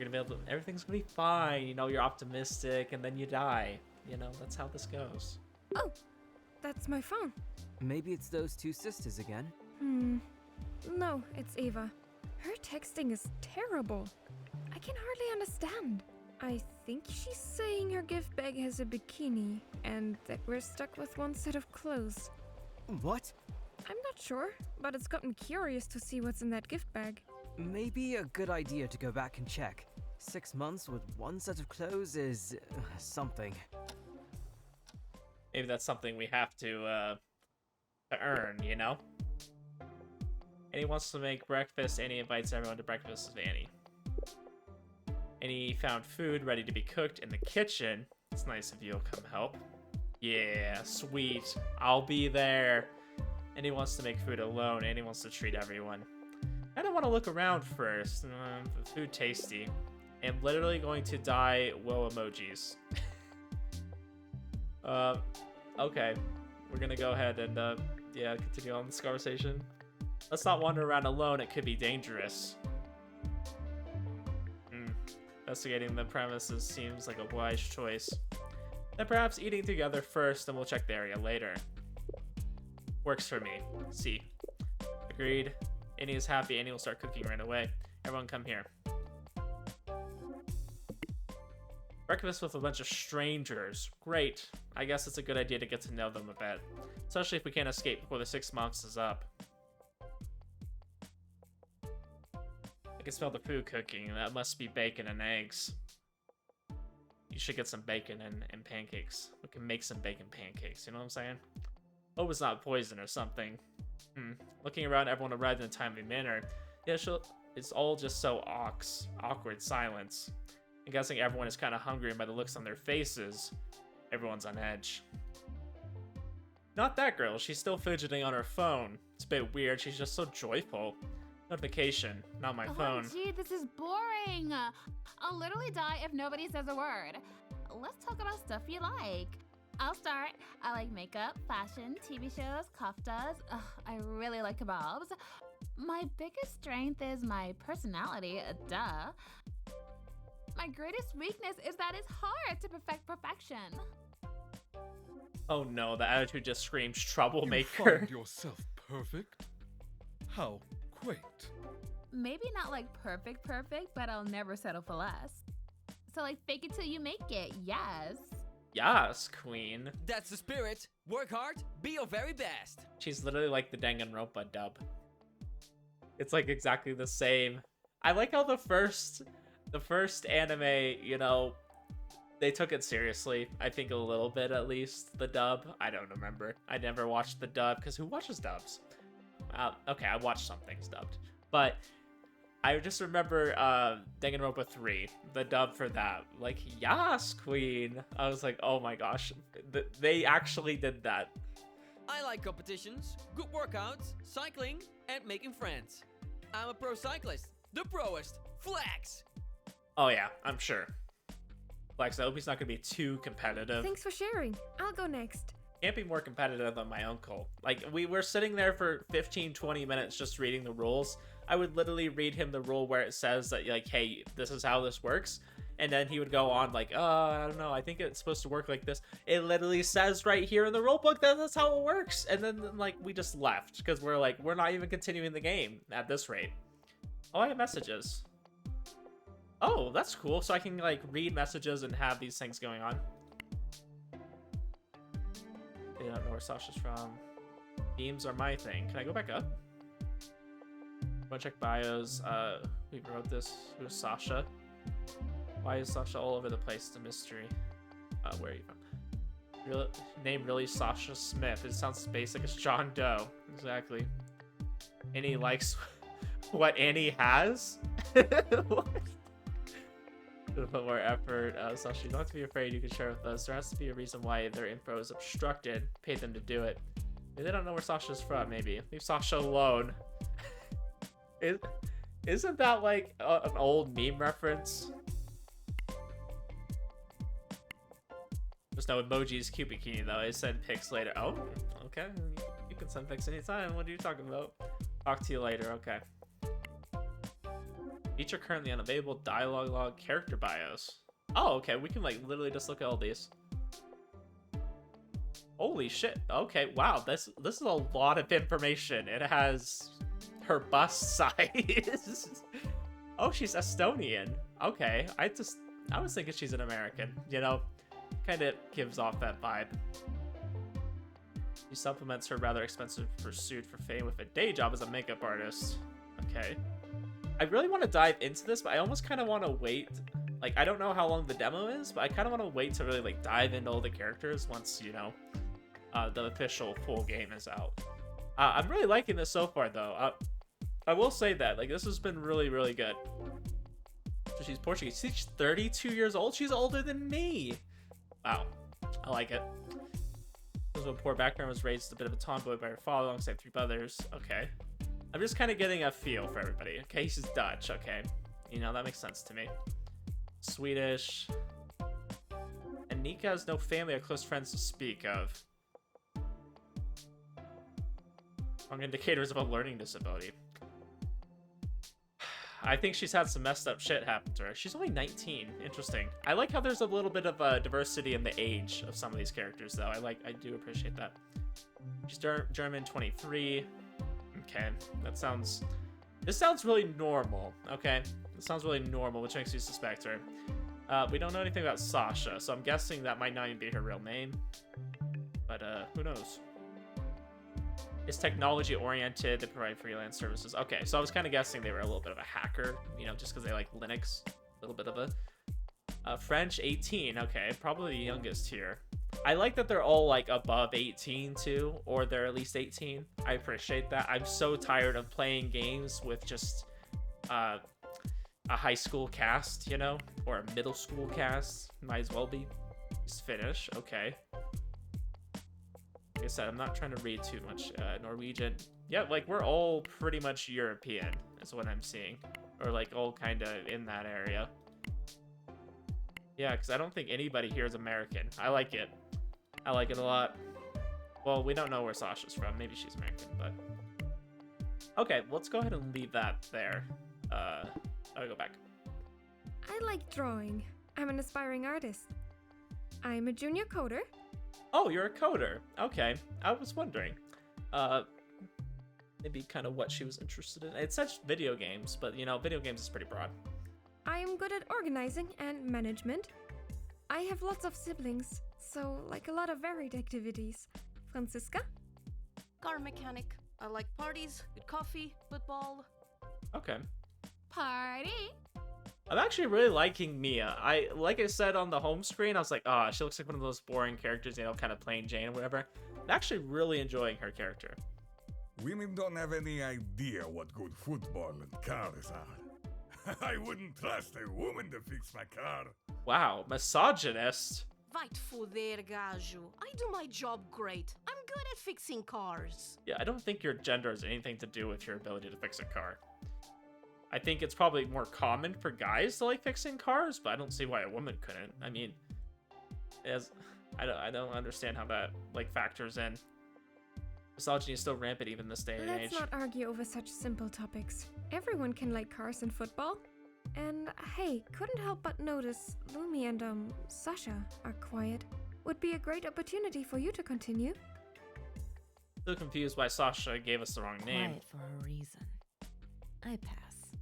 everything's gonna be fine, you're optimistic, and then you die. That's how this goes. Oh, that's my phone. Maybe it's those two sisters again. No, it's Eva. Her texting is terrible. I can hardly understand. I think she's saying her gift bag has a bikini, and that we're stuck with one set of clothes. What? I'm not sure, but it's gotten curious to see what's in that gift bag. Maybe a good idea to go back and check. 6 months with one set of clothes is something. Maybe that's something we have to earn, Annie wants to make breakfast. Annie invites everyone to breakfast with Annie. Annie found food ready to be cooked in the kitchen. It's nice of you to come help. Yeah, sweet. I'll be there. Annie wants to make food alone. Annie wants to treat everyone. I don't want to look around first. Food tasty. I'm literally going to die. Whoa emojis. Okay. We're gonna go ahead and continue on this conversation. Let's not wander around alone. It could be dangerous. Investigating the premises seems like a wise choice. Then perhaps eating together first, and we'll check the area later. Works for me. See. Agreed. Annie is happy. Annie will start cooking right away. Everyone come here. Breakfast with a bunch of strangers. Great. I guess it's a good idea to get to know them a bit. Especially if we can't escape before the 6 months is up. I can smell the food cooking. That must be bacon and eggs. You should get some bacon and pancakes. We can make some bacon pancakes, you know what I'm saying? Hope it's not poison or something. Looking around, everyone arrived in a timely manner. Yeah, it's all just so awkward silence. I'm guessing everyone is kind of hungry, and by the looks on their faces, everyone's on edge. Not that girl. She's still fidgeting on her phone. It's a bit weird. She's just so joyful. Notification, not my phone. Gee, this is boring. I'll literally die if nobody says a word. Let's talk about stuff you like. I'll start. I like makeup, fashion, TV shows, koftas. I really like kebabs. My biggest strength is my personality, duh. My greatest weakness is that it's hard to perfect perfection. Oh no, the attitude just screams troublemaker. You find yourself perfect? How quaint. Maybe not like perfect, but I'll never settle for less. So like fake it till you make it, yes. Yes, queen. That's the spirit. Work hard, be your very best. She's literally like the Danganronpa dub. It's like exactly the same. I like how the first anime, you know, they took it seriously. I think a little bit at least. The dub, I don't remember. I never watched the dub because who watches dubs? Okay, I watched some things dubbed, but I just remember Danganronpa 3, the dub for that. Like, yas, queen. I was like, oh my gosh, they actually did that. I like competitions, good workouts, cycling, and making friends. I'm a pro cyclist, the proest, Flex. Oh yeah, I'm sure. Flex, I hope he's not gonna be too competitive. Thanks for sharing. I'll go next. Can't be more competitive than my uncle. Like, we were sitting there for 15-20 minutes just reading the rules. I would literally read him the rule where it says that, like, hey, this is how this works, and then he would go on like, I don't know, I think it's supposed to work like this. It literally says right here in the rule book that that's how it works. And then like we just left because we're like, we're not even continuing the game at this rate. Oh, I have messages. Oh, that's cool. So I can like read messages and have these things going on. They don't know where Sasha's from. Themes are my thing. Can I go back up? Go check bios. We wrote this. Who's Sasha? Why is Sasha all over the place? It's a mystery. Where are you from? Name really Sasha Smith. It sounds basic as John Doe. Exactly. Annie likes what Annie has? What? Gonna put more effort. Sasha, you don't have to be afraid. You can share with us. There has to be a reason why their info is obstructed. Pay them to do it. Maybe they don't know where Sasha's from. Maybe leave Sasha alone. Isn't that like an old meme reference? There's no emojis, cute bikini though. I send pics later. Oh, okay. You can send pics anytime. What are you talking about? Talk to you later. Okay. Feature currently unavailable. Dialogue log. Character bios. Oh, okay. We can like literally just look at all these. Holy shit. Okay. Wow. This is a lot of information. It has her bust size. Oh, she's Estonian. Okay. I was thinking she's an American. You know, kind of gives off that vibe. She supplements her rather expensive pursuit for fame with a day job as a makeup artist. Okay. I really want to dive into this, but I almost kind of want to wait. Like, I don't know how long the demo is, but I kind of want to wait to really like dive into all the characters once, you know, the official full game is out. I'm really liking this so far, though. I will say that, like, this has been really, really good. So she's Portuguese. She's 32 years old. She's older than me. Wow. I like it. This was a poor background, was raised a bit of a tomboy by her father alongside 3 brothers. Okay. I'm just kind of getting a feel for everybody. Okay, she's Dutch. Okay. You know, that makes sense to me. Swedish. And Nika has no family or close friends to speak of. Strong indicators of a learning disability. I think she's had some messed up shit happen to her. She's only 19. Interesting. I like how there's a little bit of diversity in the age of some of these characters, though. I do appreciate that. She's German, 23. Okay, this sounds really normal. Okay, this sounds really normal, which makes you suspect her. We don't know anything about Sasha, so I'm guessing that might not even be her real name. But who knows? It's technology oriented. They provide freelance services. Okay, so I was kind of guessing they were a little bit of a hacker, you know, just because they like Linux. A little bit of a French, 18. Okay, probably the youngest here. I like that they're all like above 18 too, or they're at least 18. I appreciate that. I'm so tired of playing games with just a high school cast, you know, or a middle school cast. Might as well be. Just finish. Okay. Like I said, I'm not trying to read too much Norwegian. Yeah, like we're all pretty much European is what I'm seeing, or like all kind of in that area. Yeah, because I don't think anybody here is American. I like it. I like it a lot. Well, we don't know where Sasha's from. Maybe she's American, but... Okay, let's go ahead and leave that there. I'll go back. I like drawing. I'm an aspiring artist. I'm a junior coder. Oh, you're a coder. Okay, I was wondering. Maybe kind of what she was interested in. It said video games, but, you know, video games is pretty broad. I am good at organizing and management. I have lots of siblings, So, like a lot of varied activities. Franziska? Car mechanic. I like parties, good coffee, football. Okay. Party. I'm actually really liking Mia. Like I said on the home screen, I was like, ah, she looks like one of those boring characters, you know, kind of plain Jane or whatever. I'm actually really enjoying her character. Women don't have any idea what good football and cars are. I wouldn't trust a woman to fix my car. Wow, misogynist. Vai-te foder, gajo. I do my job great. I'm good at fixing cars. Yeah, I don't think your gender has anything to do with your ability to fix a car. I think it's probably more common for guys to like fixing cars, but I don't see why a woman couldn't. I mean, I don't understand how that like factors in. Misogyny is still rampant even this day and age. Let's not argue over such simple topics. Everyone can like cars and football. And hey, couldn't help but notice Lumi and Sasha are quiet. Would be a great opportunity for you to continue. Still confused why Sasha gave us the wrong name. Quiet for a reason. I pass.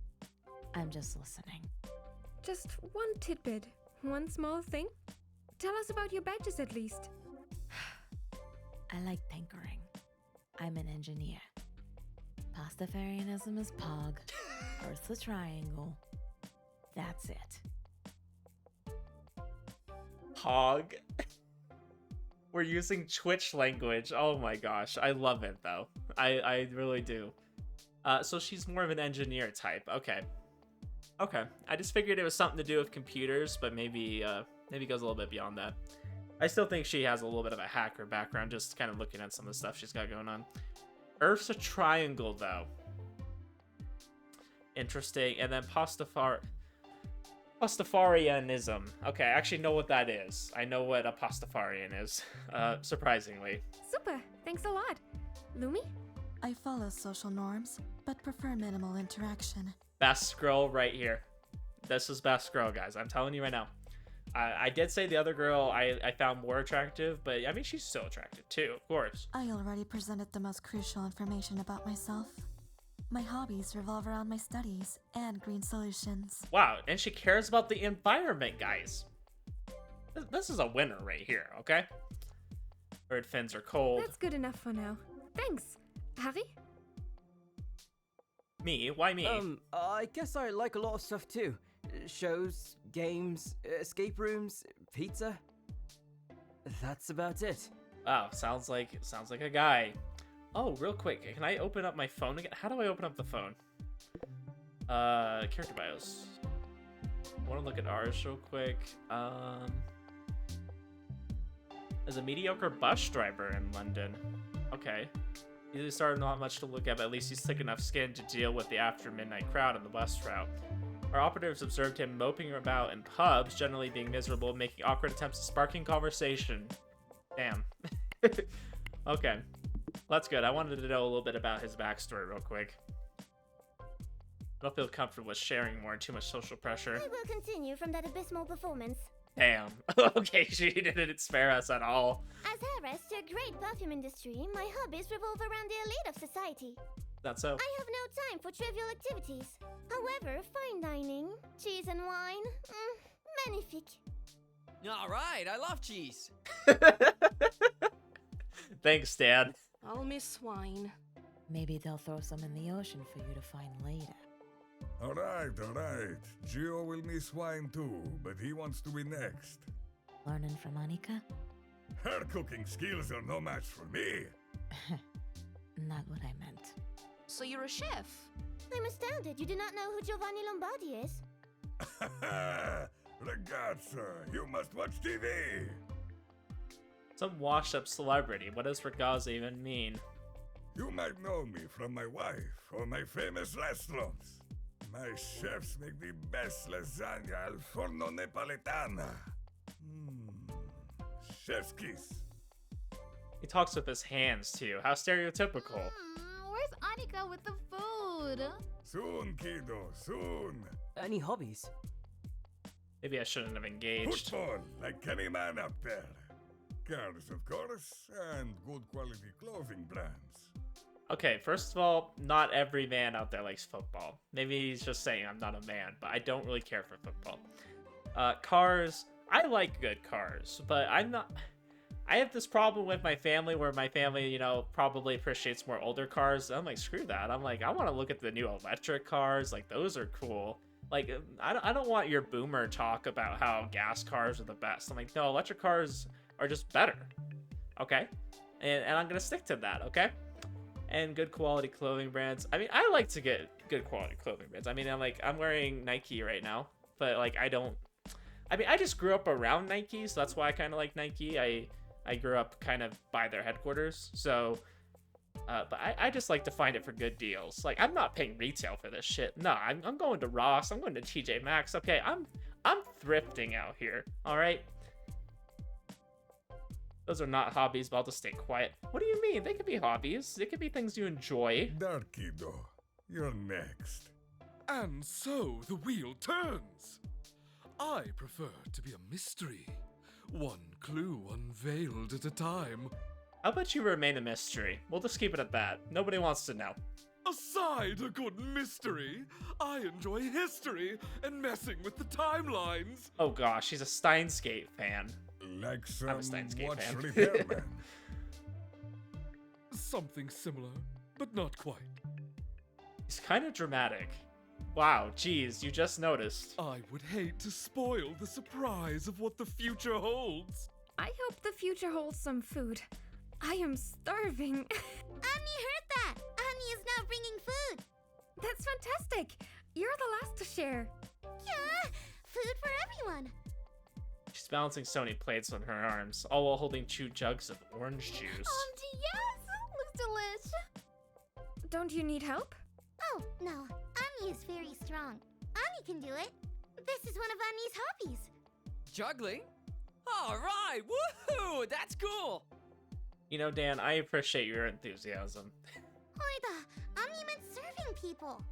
I'm just listening. Just one tidbit, one small thing. Tell us about your badges at least. I like tinkering. I'm an engineer. Pastafarianism is Pog. Earth's the triangle. That's it. Hog. We're using Twitch language. Oh my gosh. I love it though. I really do. So she's more of an engineer type. Okay. Okay. I just figured it was something to do with computers, but maybe maybe it goes a little bit beyond that. I still think she has a little bit of a hacker background, just kind of looking at some of the stuff she's got going on. Earth's a triangle though. Interesting. And then Pastafarianism. Okay, I actually know what that is. I know what a Pastafarian is, surprisingly. Super, thanks a lot. Lumi? I follow social norms, but prefer minimal interaction. Best girl right here. This is best girl, guys. I'm telling you right now. I did say the other girl I found more attractive, but I mean, she's still attractive too, of course. I already presented the most crucial information about myself. My hobbies revolve around my studies and green solutions. Wow, and she cares about the environment, guys. This is a winner right here, okay? Bird fins are cold. That's good enough for now. Thanks. Harry? Me? Why me? I guess I like a lot of stuff too. Shows, games, escape rooms, pizza. That's about it. Wow, sounds like a guy. Oh, real quick, can I open up my phone again? How do I open up the phone? Character bios. I want to look at ours real quick. As a mediocre bus driver in London. Okay. He started not much to look at, but at least he's thick enough skin to deal with the after midnight crowd on the bus route. Our operatives observed him moping about in pubs, generally being miserable, making awkward attempts at sparking conversation. Damn. Okay. That's good. I wanted to know a little bit about his backstory real quick. I don't feel comfortable with sharing more, too much social pressure. I will continue from that abysmal performance. Damn. Okay, she didn't spare us at all. As heiress to a great perfume industry, my hobbies revolve around the elite of society. That's so. I have no time for trivial activities. However, fine dining, cheese and wine, magnifique. All right, I love cheese. Thanks, Dad. I'll miss wine. Maybe they'll throw some in the ocean for you to find later. All right. Gio will miss wine too, but he wants to be next. Learning from Annika? Her cooking skills are no match for me. Not what I meant. So you're a chef? I'm astounded you do not know who Giovanni Lombardi is. Ragazza, you must watch TV. Some washed-up celebrity. What does Ragazza even mean? You might know me from my wife or my famous restaurants. My chefs make the best lasagna al forno napoletana. Chef's kiss. He talks with his hands, too. How stereotypical. Where's Annika with the food? Soon, kiddo, soon. Any hobbies? Maybe I shouldn't have engaged. Football, like any man up there. Cars, of course, and good quality clothing brands. Okay, first of all, not every man out there likes football. Maybe he's just saying I'm not a man, but I don't really care for football. Cars, I like good cars, but I'm not. I have this problem with my family where my family, you know, probably appreciates more older cars. I'm like, screw that. I'm like, I want to look at the new electric cars. Like, those are cool. Like, I don't want your boomer talk about how gas cars are the best. I'm like, no, electric cars are just better. Okay? And I'm going to stick to that, okay? And good quality clothing brands. I mean, I like to get good quality clothing brands. I mean, I'm wearing Nike right now, but like, I just grew up around Nike, so that's why I kind of like Nike. I grew up kind of by their headquarters, so but I just like to find it for good deals. Like, I'm not paying retail for this shit. No, I'm going to Ross. I'm going to TJ Maxx. Okay, I'm thrifting out here. All right. Those are not hobbies, but I'll just stay quiet. What do you mean? They could be hobbies. They could be things you enjoy. Darkido, you're next. And so the wheel turns. I prefer to be a mystery. One clue unveiled at a time. How about you remain a mystery? We'll just keep it at that. Nobody wants to know. Aside a good mystery, I enjoy history and messing with the timelines. Oh gosh, she's a Steins Gate fan. Like some I'm a Steins Gate watch fan. repairman. Something similar, but not quite. He's kind of dramatic. Wow, geez, you just noticed. I would hate to spoil the surprise of what the future holds. I hope the future holds some food. I am starving. Annie heard that! Annie is now bringing food! That's fantastic! You're the last to share. Yeah! Food for everyone! She's balancing so many plates on her arms, all while holding 2 jugs of orange juice. Yes! Looks delish! Don't you need help? Oh, no. Annie is very strong. Annie can do it. This is one of Annie's hobbies. Juggling? Alright, woohoo! That's cool! You know, Dan, I appreciate your enthusiasm. Hoida, Annie meant serving people.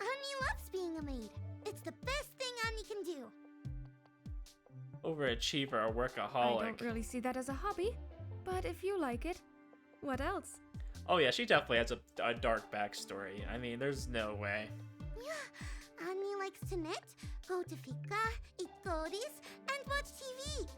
Annie loves being a maid. It's the best thing Annie can do. Overachiever or workaholic. I don't really see that as a hobby, but if you like it, what else? Oh yeah, she definitely has a dark backstory. I mean, there's no way. Yeah, Annie likes to knit, go to fika, eat goodies, and watch TV.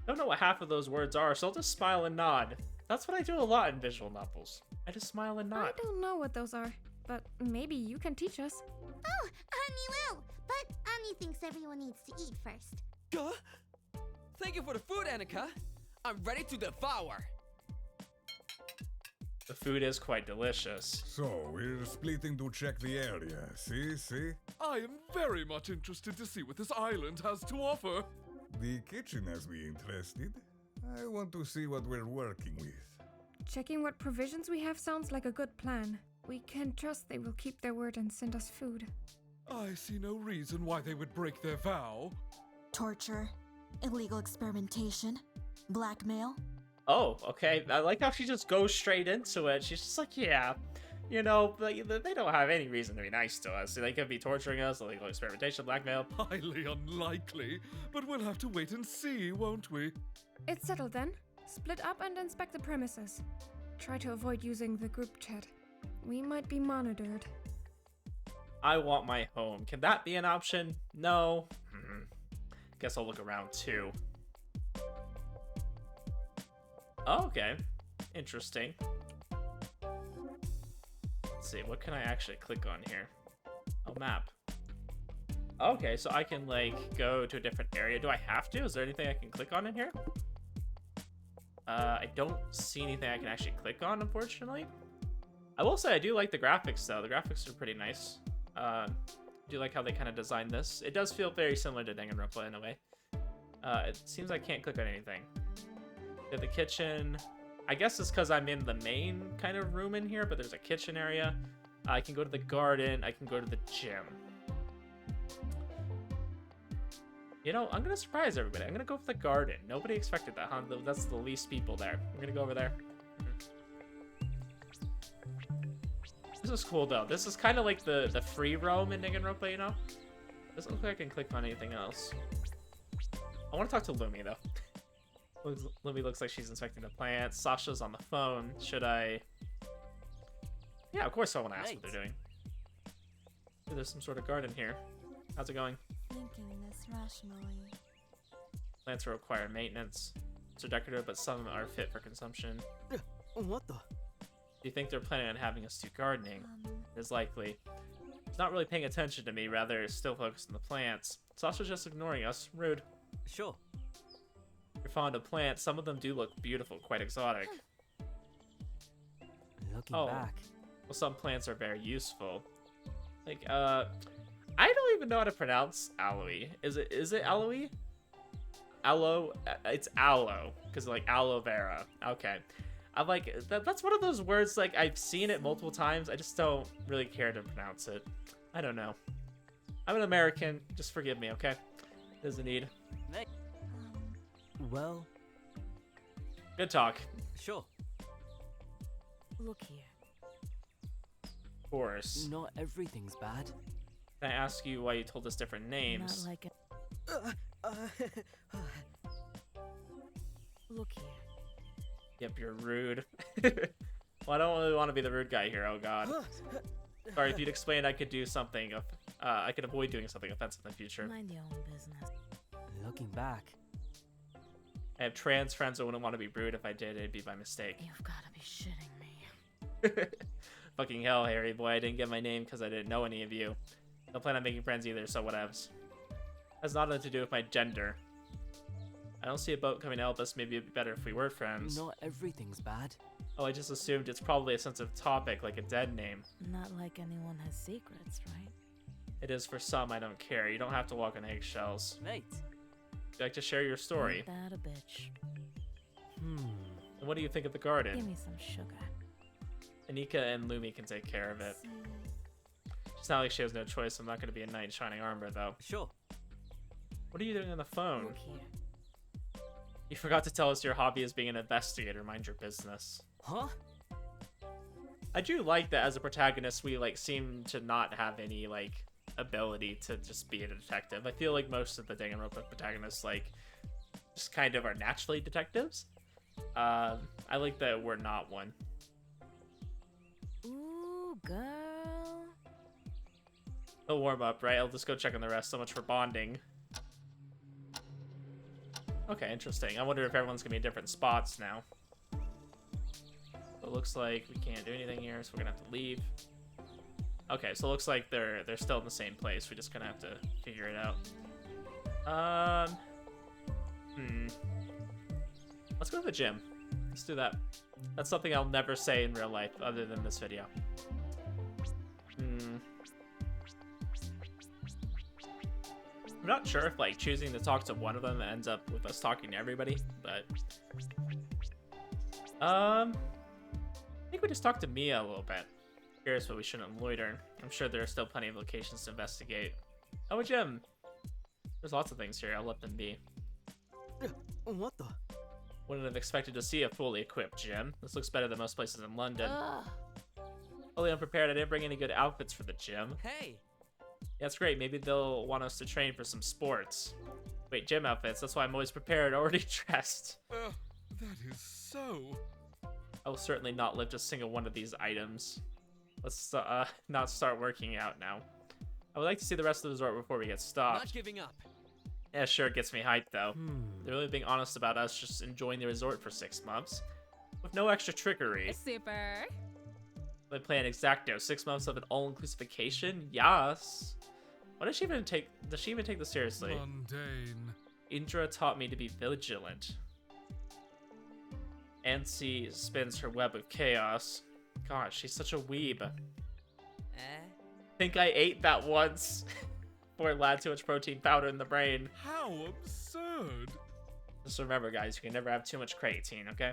Don't know what half of those words are, so I'll just smile and nod. That's what I do a lot in visual novels. I just smile and nod. I don't know what those are, but maybe you can teach us. Oh, Annie will, but Annie thinks everyone needs to eat first. Thank you for the food, Annika. I'm ready to devour. The food is quite delicious. So, we're splitting to check the area. See? I am very much interested to see what this island has to offer. The kitchen has me interested. I want to see what we're working with. Checking what provisions we have sounds like a good plan. We can trust they will keep their word and send us food. I see no reason why they would break their vow. Torture, illegal experimentation, blackmail. Oh, okay. I like how she just goes straight into it. She's just like, yeah, you know, they don't have any reason to be nice to us. They could be torturing us, illegal experimentation, blackmail. Highly unlikely, but we'll have to wait and see, won't we? It's settled then. Split up and inspect the premises. Try to avoid using the group chat. We might be monitored. I want my home. Can that be an option? No. Guess I'll look around too. Okay. Interesting. Let's see, what can I actually click on here? Oh, map. Okay, so I can, like, go to a different area. Do I have to? Is there anything I can click on in here? I don't see anything I can actually click on, unfortunately. I will say I do like the graphics, though. The graphics are pretty nice. Do like how they kind of designed this. It does feel very similar to Danganronpa in a way. It seems I can't click on anything. At the kitchen, I guess it's because I'm in the main kind of room in here, but there's a kitchen area. I can go to the garden. I can go to the gym. You know, I'm gonna surprise everybody. I'm gonna go for the garden. Nobody expected that, huh? That's the least people there. I'm gonna go over there. This is cool though. This is kind of like the free roam in Danganronpa, you know? Doesn't look like I can click on anything else. I want to talk to Lumi though. Lumi looks like she's inspecting the plants. Sasha's on the phone. Should I? Yeah, of course I want to ask what they're doing. There's some sort of garden here. How's it going? Thinking this rationally. Plants will require maintenance. They're decorative, but some are fit for consumption. What the? Do you think they're planning on having us do gardening? It's likely. He's not really paying attention to me, rather is still focused on the plants. It's also just ignoring us. Rude. Sure. You're fond of plants. Some of them do look beautiful, quite exotic. Looking back. Well, some plants are very useful. Like, I don't even know how to pronounce aloe. Is it aloe? Aloe? It's aloe, because like aloe vera. Okay. I'm like, that's one of those words, like, I've seen it multiple times. I just don't really care to pronounce it. I don't know. I'm an American. Just forgive me, okay? There's a need. Well. Good talk. Sure. Look here. Of course. Not everything's bad. Can I ask you why you told us different names? Not like Look here. Yep, you're rude. Well, I don't really want to be the rude guy here. Oh God. Sorry, if you'd explained, I could do something. I could avoid doing something offensive in the future. Mind your own business. Looking back. I have trans friends. I wouldn't want to be rude. If I did, it'd be by mistake. You've got to be shitting me. Fucking hell, Harry boy. I didn't get my name because I didn't know any of you. Don't plan on making friends either, so whatevs. Has nothing to do with my gender. I don't see a boat coming to help us. Maybe it'd be better if we were friends. Not everything's bad. Oh, I just assumed it's probably a sensitive topic, like a dead name. Not like anyone has secrets, right? It is for some. I don't care. You don't have to walk on eggshells. Mate. Would you like to share your story? Ain't that a bitch? And what do you think of the garden? Give me some sugar. Anika and Lumi can take care of it. It's not like she has no choice. I'm not going to be a knight in shining armor, though. Sure. What are you doing on the phone? Look here. You forgot to tell us your hobby is being an investigator. Mind your business. Huh? I do like that as a protagonist, we like seem to not have any like ability to just be a detective. I feel like most of the Danganronpa protagonists like just kind of are naturally detectives. I like that we're not one. Ooh, girl. They'll warm up, right? I'll just go check on the rest. So much for bonding. Okay, interesting. I wonder if everyone's gonna be in different spots now. It looks like we can't do anything here, so we're gonna have to leave. Okay, so it looks like they're still in the same place. We're just gonna have to figure it out. Let's go to the gym. Let's do that. That's something I'll never say in real life other than this video. I'm not sure if like choosing to talk to one of them ends up with us talking to everybody, but I think we just talked to Mia a little bit. Curious, but we shouldn't loiter. I'm sure there are still plenty of locations to investigate. Oh, a gym. There's lots of things here. I'll let them be. What the? Wouldn't have expected to see a fully equipped gym. This looks better than most places in London. Fully unprepared. I didn't bring any good outfits for the gym. Hey! Yeah, that's great. Maybe they'll want us to train for some sports. Wait, gym outfits. That's why I'm always prepared, already dressed. That is so. I will certainly not lift a single one of these items. Let's not start working out now. I would like to see the rest of the resort before we get stopped. Not giving up. Yeah, sure, it gets me hyped though. They're really being honest about us just enjoying the resort for 6 months. With no extra trickery. Super. They play an exacto. 6 months of an all-inclusive vacation? Yes. What does she even take? Does she even take this seriously? Mundane. Indra taught me to be vigilant. Ansi spins her web of chaos. Gosh, she's such a weeb. Think I ate that once. Before it allowed too much protein powder in the brain. How absurd. Just remember, guys, you can never have too much creatine, okay?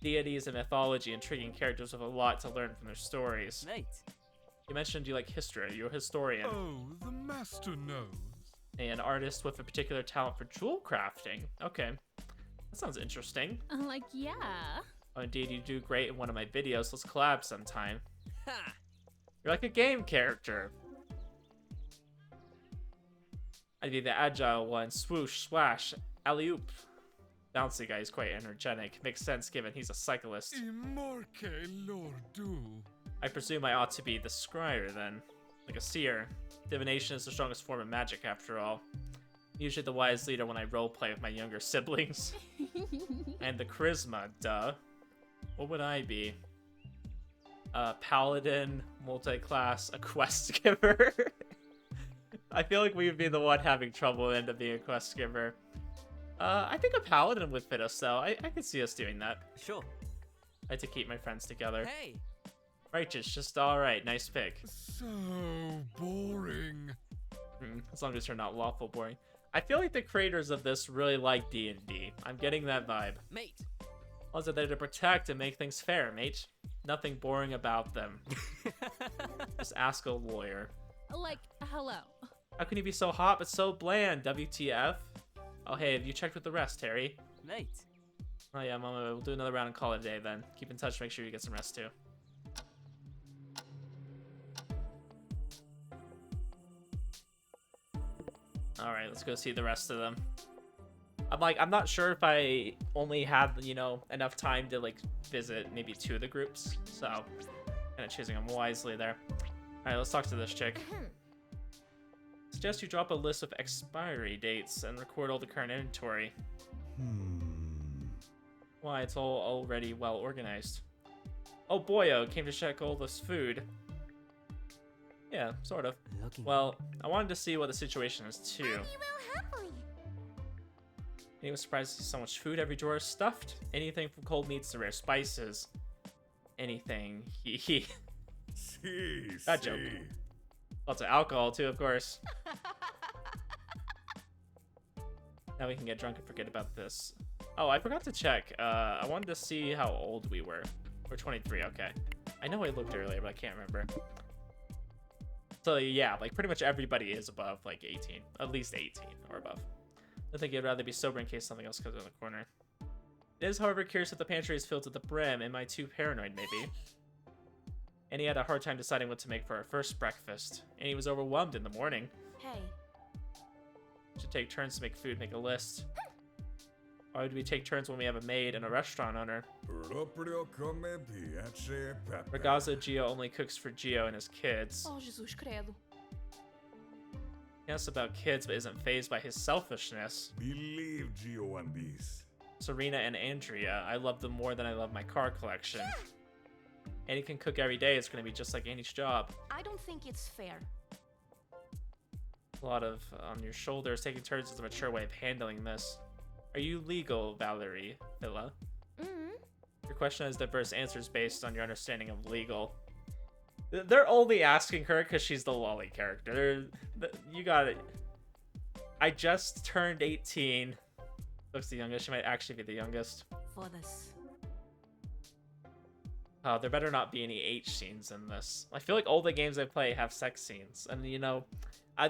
Deities and mythology, intriguing characters with a lot to learn from their stories. Mate. You mentioned you like history. You're a historian. Oh, the master knows. An artist with a particular talent for jewel crafting. Okay. That sounds interesting. Like, yeah. Oh, indeed, you do great in one of my videos. Let's collab sometime. Ha! You're like a game character. I'd be the agile one. Swoosh, splash, alley-oop. Bouncy guy is quite energetic. Makes sense given he's a cyclist. Immorque lordu. I presume I ought to be the scryer then. Like a seer. Divination is the strongest form of magic after all. Usually the wise leader when I roleplay with my younger siblings. And the charisma, duh. What would I be? Paladin, multi-class, a quest giver. I feel like we would be the one having trouble and end up being a quest giver. I think a paladin would fit us though. I could see us doing that. Sure. I like to keep my friends together. Hey! Righteous, just alright. Nice pick. So boring. As long as you're not lawful boring. I feel like the creators of this really like D&D. I'm getting that vibe. Mate! Also, they're to protect and make things fair, mate. Nothing boring about them. Just ask a lawyer. Like, hello. How can you be so hot but so bland, WTF? Oh, hey, have you checked with the rest, Harry? Mate. Oh, yeah, Mama, we'll do another round and call it a day then. Keep in touch, make sure you get some rest, too. Alright, let's go see the rest of them. I'm not sure if I only have, you know, enough time to, like, visit maybe 2 of the groups. So, kind of choosing them wisely there. Alright, let's talk to this chick. Suggest you drop a list of expiry dates and record all the current inventory. Why, it's all already well organized. Oh, boyo, came to check all this food. Yeah, sort of. Well, I wanted to see what the situation is, too. He was surprised to see so much food, every drawer is stuffed. Anything from cold meats to rare spices. Anything. That joke. Lots of alcohol, too, of course. Now we can get drunk and forget about this. Oh, I forgot to check. I wanted to see how old we were. We're 23, okay. I know I looked earlier, but I can't remember. So yeah, like pretty much everybody is above like 18. At least 18 or above. I think you'd rather be sober in case something else comes in the corner. It is, however, curious if the pantry is filled to the brim. Am I too paranoid, maybe? And he had a hard time deciding what to make for our first breakfast. And he was overwhelmed in the morning. Hey. Should take turns to make food, make a list. Why would we take turns when we have a maid and a restaurant owner? Ragazza Gio only cooks for Gio and his kids. Oh, Jesus credo. He asks about kids, but isn't fazed by his selfishness. Believe Gio on this. Serena and Andrea, I love them more than I love my car collection. Annie can cook every day, it's gonna be just like Annie's job. I don't think it's fair. A lot of on your shoulders, taking turns is a mature way of handling this. Are you legal, Valerie? Villa? Your question has diverse answers based on your understanding of legal. They're only asking her because she's the lolly character. You got it. I just turned 18. Looks the youngest. She might actually be the youngest. For this. Oh, there better not be any H scenes in this. I feel like all the games I play have sex scenes, and you know, I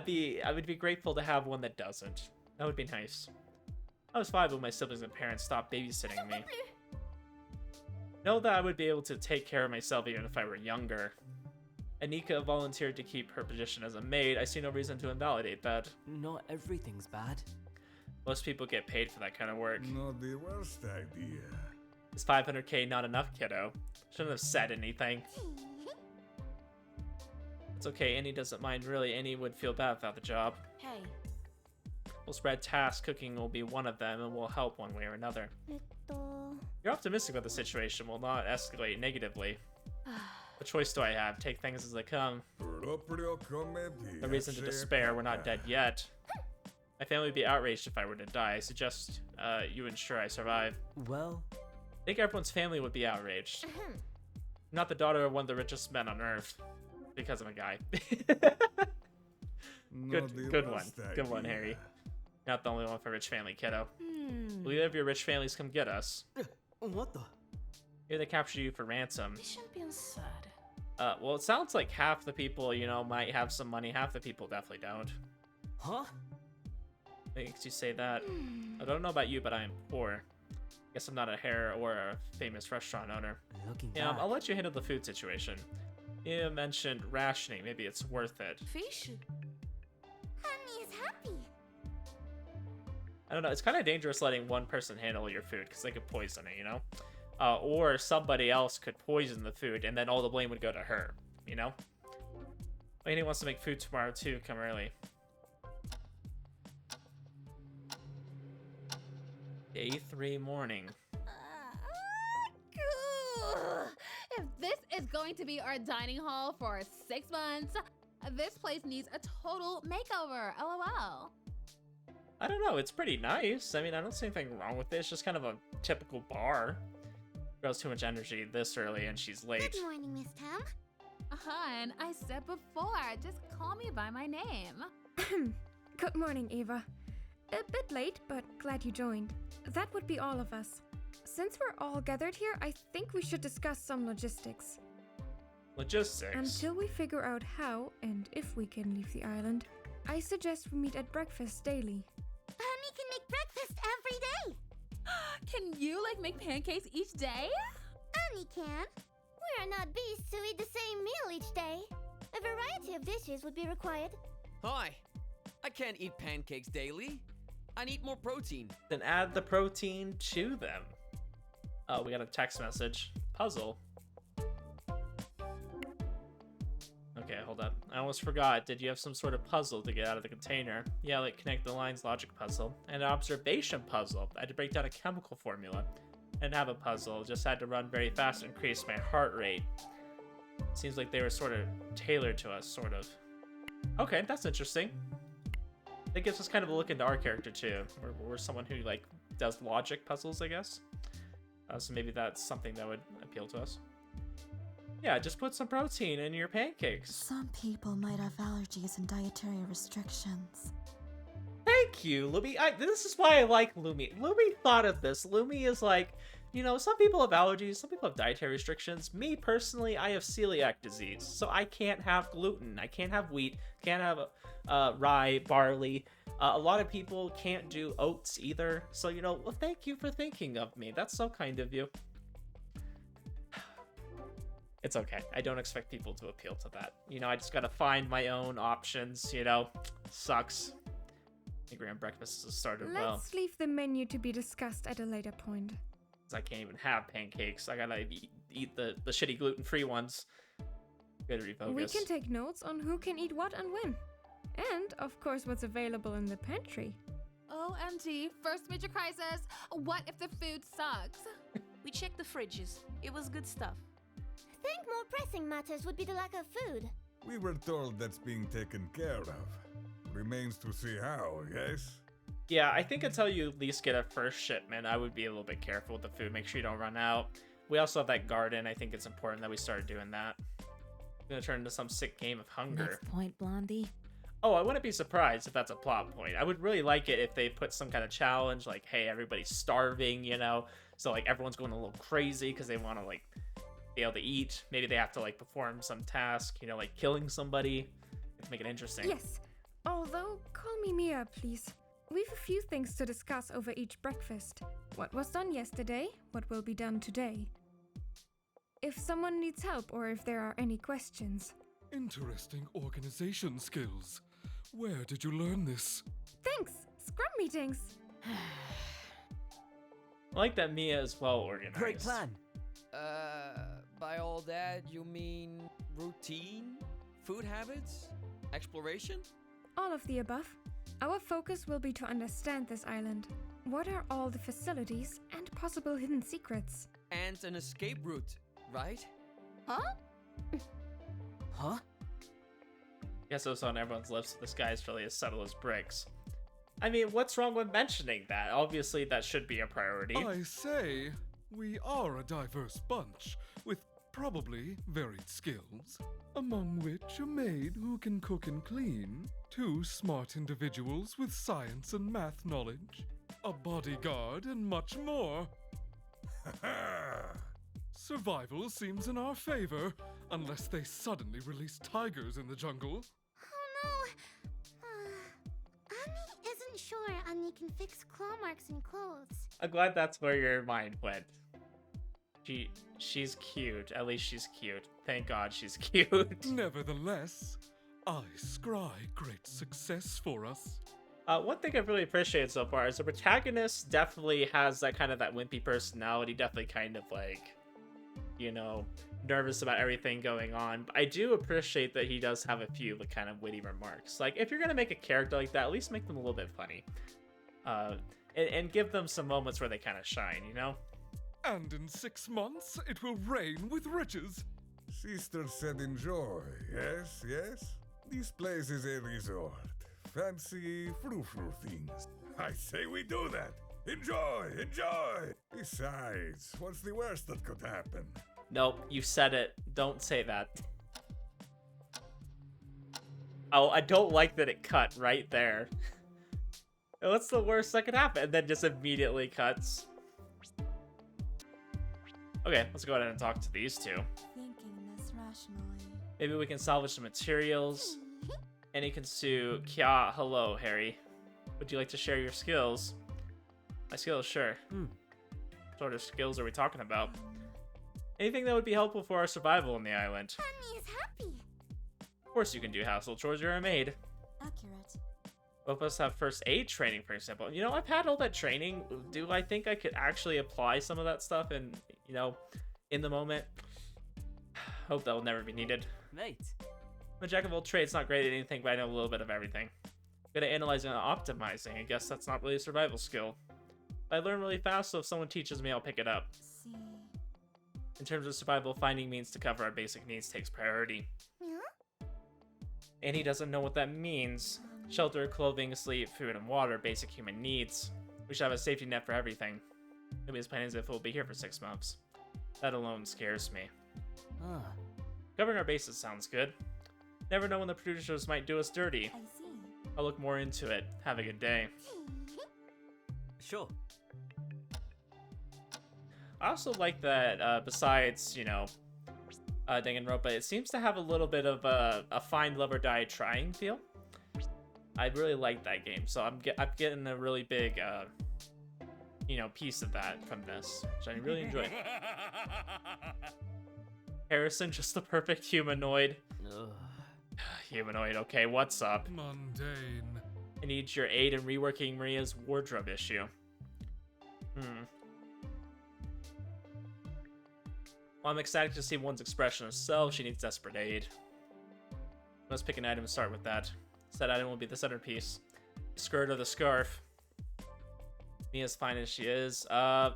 would be grateful to have one that doesn't. That would be nice. I was 5 when my siblings and parents stopped babysitting me. Know that I would be able to take care of myself even if I were younger. Anika volunteered to keep her position as a maid. I see no reason to invalidate that. Not everything's bad. Most people get paid for that kind of work. Not the worst idea. Is 500k not enough, kiddo? Shouldn't have said anything. It's okay, Annie doesn't mind really. Annie would feel bad without the job. Hey. We'll spread tasks, cooking will be one of them, and we'll help one way or another. You're optimistic about the situation, will not escalate negatively. What choice do I have? Take things as they come. No reason to despair, we're not dead yet. My family would be outraged if I were to die. I suggest you ensure I survive. Well, I think everyone's family would be outraged. I'm not the daughter of one of the richest men on earth. Because I'm a guy. Good one. Good one, Harry. Not the only one for rich family, kiddo. Will either of your rich families come get us? What the? Here they capture you for ransom. Deixa eu pensar. Well, it sounds like half the people, you know, might have some money. Half the people definitely don't. Huh? Makes you say that. I don't know about you, but I am poor. Guess I'm not a hair or a famous restaurant owner. Yeah, I'll let you handle the food situation. You mentioned rationing. Maybe it's worth it. Fish? Honey is happy. I don't know. It's kind of dangerous letting one person handle your food because they could poison it, you know? Or somebody else could poison the food and then all the blame would go to her, you know? Lainey wants to make food tomorrow too. Come early. Day 3 morning. If this is going to be our dining hall for 6 months, this place needs a total makeover. LOL. I don't know, it's pretty nice. I mean, I don't see anything wrong with it. It's just kind of a typical bar. Girl's too much energy this early and she's late. Good morning, Miss Tam. Hun, I said before, just call me by my name. Good morning, Eva. A bit late, but glad you joined. That would be all of us. Since we're all gathered here, I think we should discuss some logistics. Logistics? Until we figure out how and if we can leave the island, I suggest we meet at breakfast daily. Honey can make breakfast every day. Can you, make pancakes each day? Annie can. We are not beasts who eat the same meal each day. A variety of dishes would be required. Hi. I can't eat pancakes daily. I need more protein. Then add the protein to them. Oh, we got a text message. Puzzle. Okay, hold up. I almost forgot. Did you have some sort of puzzle to get out of the container? Yeah, like connect the lines logic puzzle. And an observation puzzle. I had to break down a chemical formula. And have a puzzle. Just had to run very fast and increase my heart rate. Seems like they were sort of tailored to us, sort of. Okay, that's interesting. That gives us kind of a look into our character too. We're someone who does logic puzzles, I guess. So maybe that's something that would appeal to us. Yeah, just put some protein in your pancakes. Some people might have allergies and dietary restrictions. Thank you, Lumi. This is why I like Lumi. Lumi thought of this. Lumi is like, some people have allergies, some people have dietary restrictions. Me, personally, I have celiac disease, so I can't have gluten. I can't have wheat, can't have rye, barley. A lot of people can't do oats either. So, well, thank you for thinking of me. That's so kind of you. It's okay. I don't expect people to appeal to that. I just gotta find my own options, Sucks. Graham breakfast has started well. Let's leave the menu to be discussed at a later point. I can't even have pancakes. I gotta eat the shitty gluten-free ones. Gotta refocus. We can take notes on who can eat what and when. And, of course, what's available in the pantry. OMG, first major crisis. What if the food sucks? We checked the fridges. It was good stuff. Think more pressing matters would be the lack of food. We were told that's being taken care of. Remains to see how, yes? Yeah, I think until you at least get a first shipment, I would be a little bit careful with the food. Make sure you don't run out. We also have that garden. I think it's important that we start doing that. It's gonna turn into some sick game of hunger. Next point, Blondie. Oh, I wouldn't be surprised if that's a plot point. I would really like it if they put some kind of challenge, like, hey, everybody's starving, So, everyone's going a little crazy because they want to, be able to eat. Maybe they have to, perform some task, killing somebody. To make it interesting. Yes. Although, call me Mia, please. We've a few things to discuss over each breakfast. What was done yesterday, what will be done today. If someone needs help or if there are any questions. Interesting organization skills. Where did you learn this? Thanks! Scrum meetings! I like that Mia is well organized. Great plan. By all that, you mean routine? Food habits? Exploration? All of the above. Our focus will be to understand this island. What are all the facilities and possible hidden secrets? And an escape route, right? Huh? Huh? Guess it was on everyone's lips. This guy's really as subtle as bricks. I mean, what's wrong with mentioning that? Obviously, that should be a priority. I say, we are a diverse bunch, with probably varied skills, among which a maid who can cook and clean, 2 smart individuals with science and math knowledge, a bodyguard, and much more. Survival seems in our favor, unless they suddenly release tigers in the jungle. Oh no! Annie isn't sure Annie can fix claw marks in clothes. I'm glad that's where your mind went. She's cute. At least she's cute. Thank God she's cute. Nevertheless, I scry great success for us. One thing I've really appreciated so far is the protagonist definitely has that wimpy personality, definitely kind of nervous about everything going on. But I do appreciate that he does have a few kind of witty remarks. If you're gonna make a character like that, at least make them a little bit funny. and give them some moments where they kind of shine, you know? And in 6 months, it will rain with riches. Sister said enjoy, yes, yes? This place is a resort. Fancy frou-frou things. I say we do that. Enjoy, enjoy! Besides, what's the worst that could happen? Nope, you said it. Don't say that. Oh, I don't like that it cut right there. What's the worst that could happen? And then just immediately cuts. Okay, let's go ahead and talk to these two. Thinking this rationally. Maybe we can salvage some materials. Any can sue. Kya, hello, Harry. Would you like to share your skills? My skills, sure. What sort of skills are we talking about? Anything that would be helpful for our survival on the island. Honey is happy. Of course you can do household chores, you're a maid. Accurate. Both of us have first aid training, for example. You know, I've had all that training. Do I think I could actually apply some of that stuff in, you know, in the moment? Hope that will never be needed. Mate. I'm a jack of all trades, not great at anything, but I know a little bit of everything. Good at analyzing and optimizing. I guess that's not really a survival skill. I learn really fast, so if someone teaches me, I'll pick it up. See. In terms of survival, finding means to cover our basic needs takes priority. Yeah? And he doesn't know what that means. Shelter, clothing, sleep, food, and water, basic human needs. We should have a safety net for everything. Maybe his plan is if we'll be here for 6 months. That alone scares me. Ah. Covering our bases sounds good. Never know when the producers might do us dirty. I see. I'll look more into it. Have a good day. Sure. I also like that, besides, you know, Danganronpa, it seems to have a little bit of a find, love, or die trying feel. I really like that game, so I'm getting a really big, you know, piece of that from this, which I really enjoy. Harrison, just the perfect humanoid. Ugh. Humanoid, okay, what's up? Mundane. I need your aid in reworking Maria's wardrobe issue. Well, I'm ecstatic to see one's expression of self. She needs desperate aid. Let's pick an item and start with that. Said item will be the centerpiece. The skirt or the scarf. Mia's fine as she is. I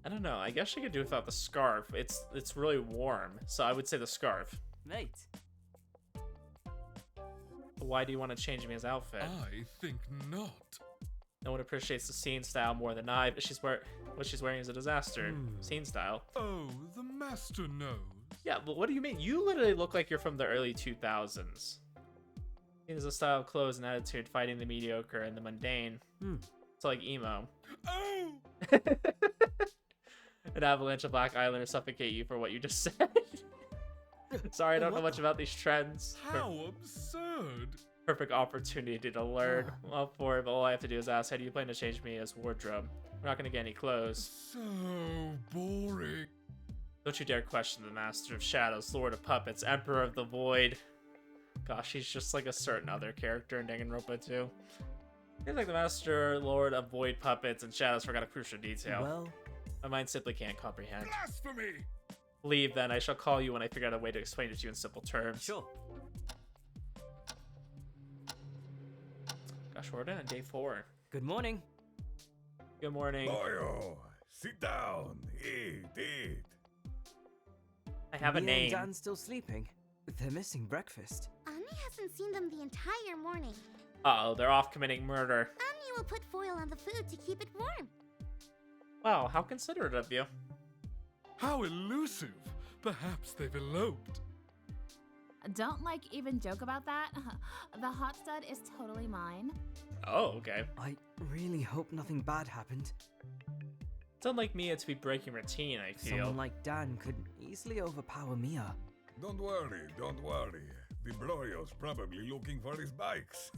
don't know. I guess she could do without the scarf. It's really warm, so I would say the scarf. Mate. Why do you want to change Mia's outfit? I think not. No one appreciates the scene style more than I, but what she's wearing is a disaster. Scene style. Oh, the master knows. Yeah, but what do you mean? You literally look like you're from the early 2000s. It is a style of clothes and attitude fighting the mediocre and the mundane. It's like emo. Oh! An avalanche of black eyeliner suffocate you for what you just said. Sorry, I don't know much about these trends. How absurd! Perfect opportunity to learn. Well, for it, but all I have to do is ask, how do you plan to change me as wardrobe? We're not gonna get any clothes. So boring. Don't you dare question the Master of Shadows, Lord of Puppets, Emperor of the Void. Gosh, he's just like a certain other character in Danganronpa too. He's like the Master, Lord of Void Puppets, and Shadows forgot a crucial detail. Well, my mind simply can't comprehend. Blasphemy! Leave then, I shall call you when I figure out a way to explain it to you in simple terms. sure. Gosh, we're down on day 4. Good morning. Good morning. Boyo, sit down, eat. I have a Mia and name. Dan's still sleeping. They're missing breakfast. Annie hasn't seen them the entire morning. Uh-oh, they're off committing murder. Annie will put foil on the food to keep it warm. Wow, how considerate of you. How elusive! Perhaps they've eloped. Don't even joke about that. The hot stud is totally mine. Oh, okay. I really hope nothing bad happened. It's unlike Mia to be breaking routine, I feel. Someone like Dan could easily overpower Mia. Don't worry. The Broyo's probably looking for his bikes.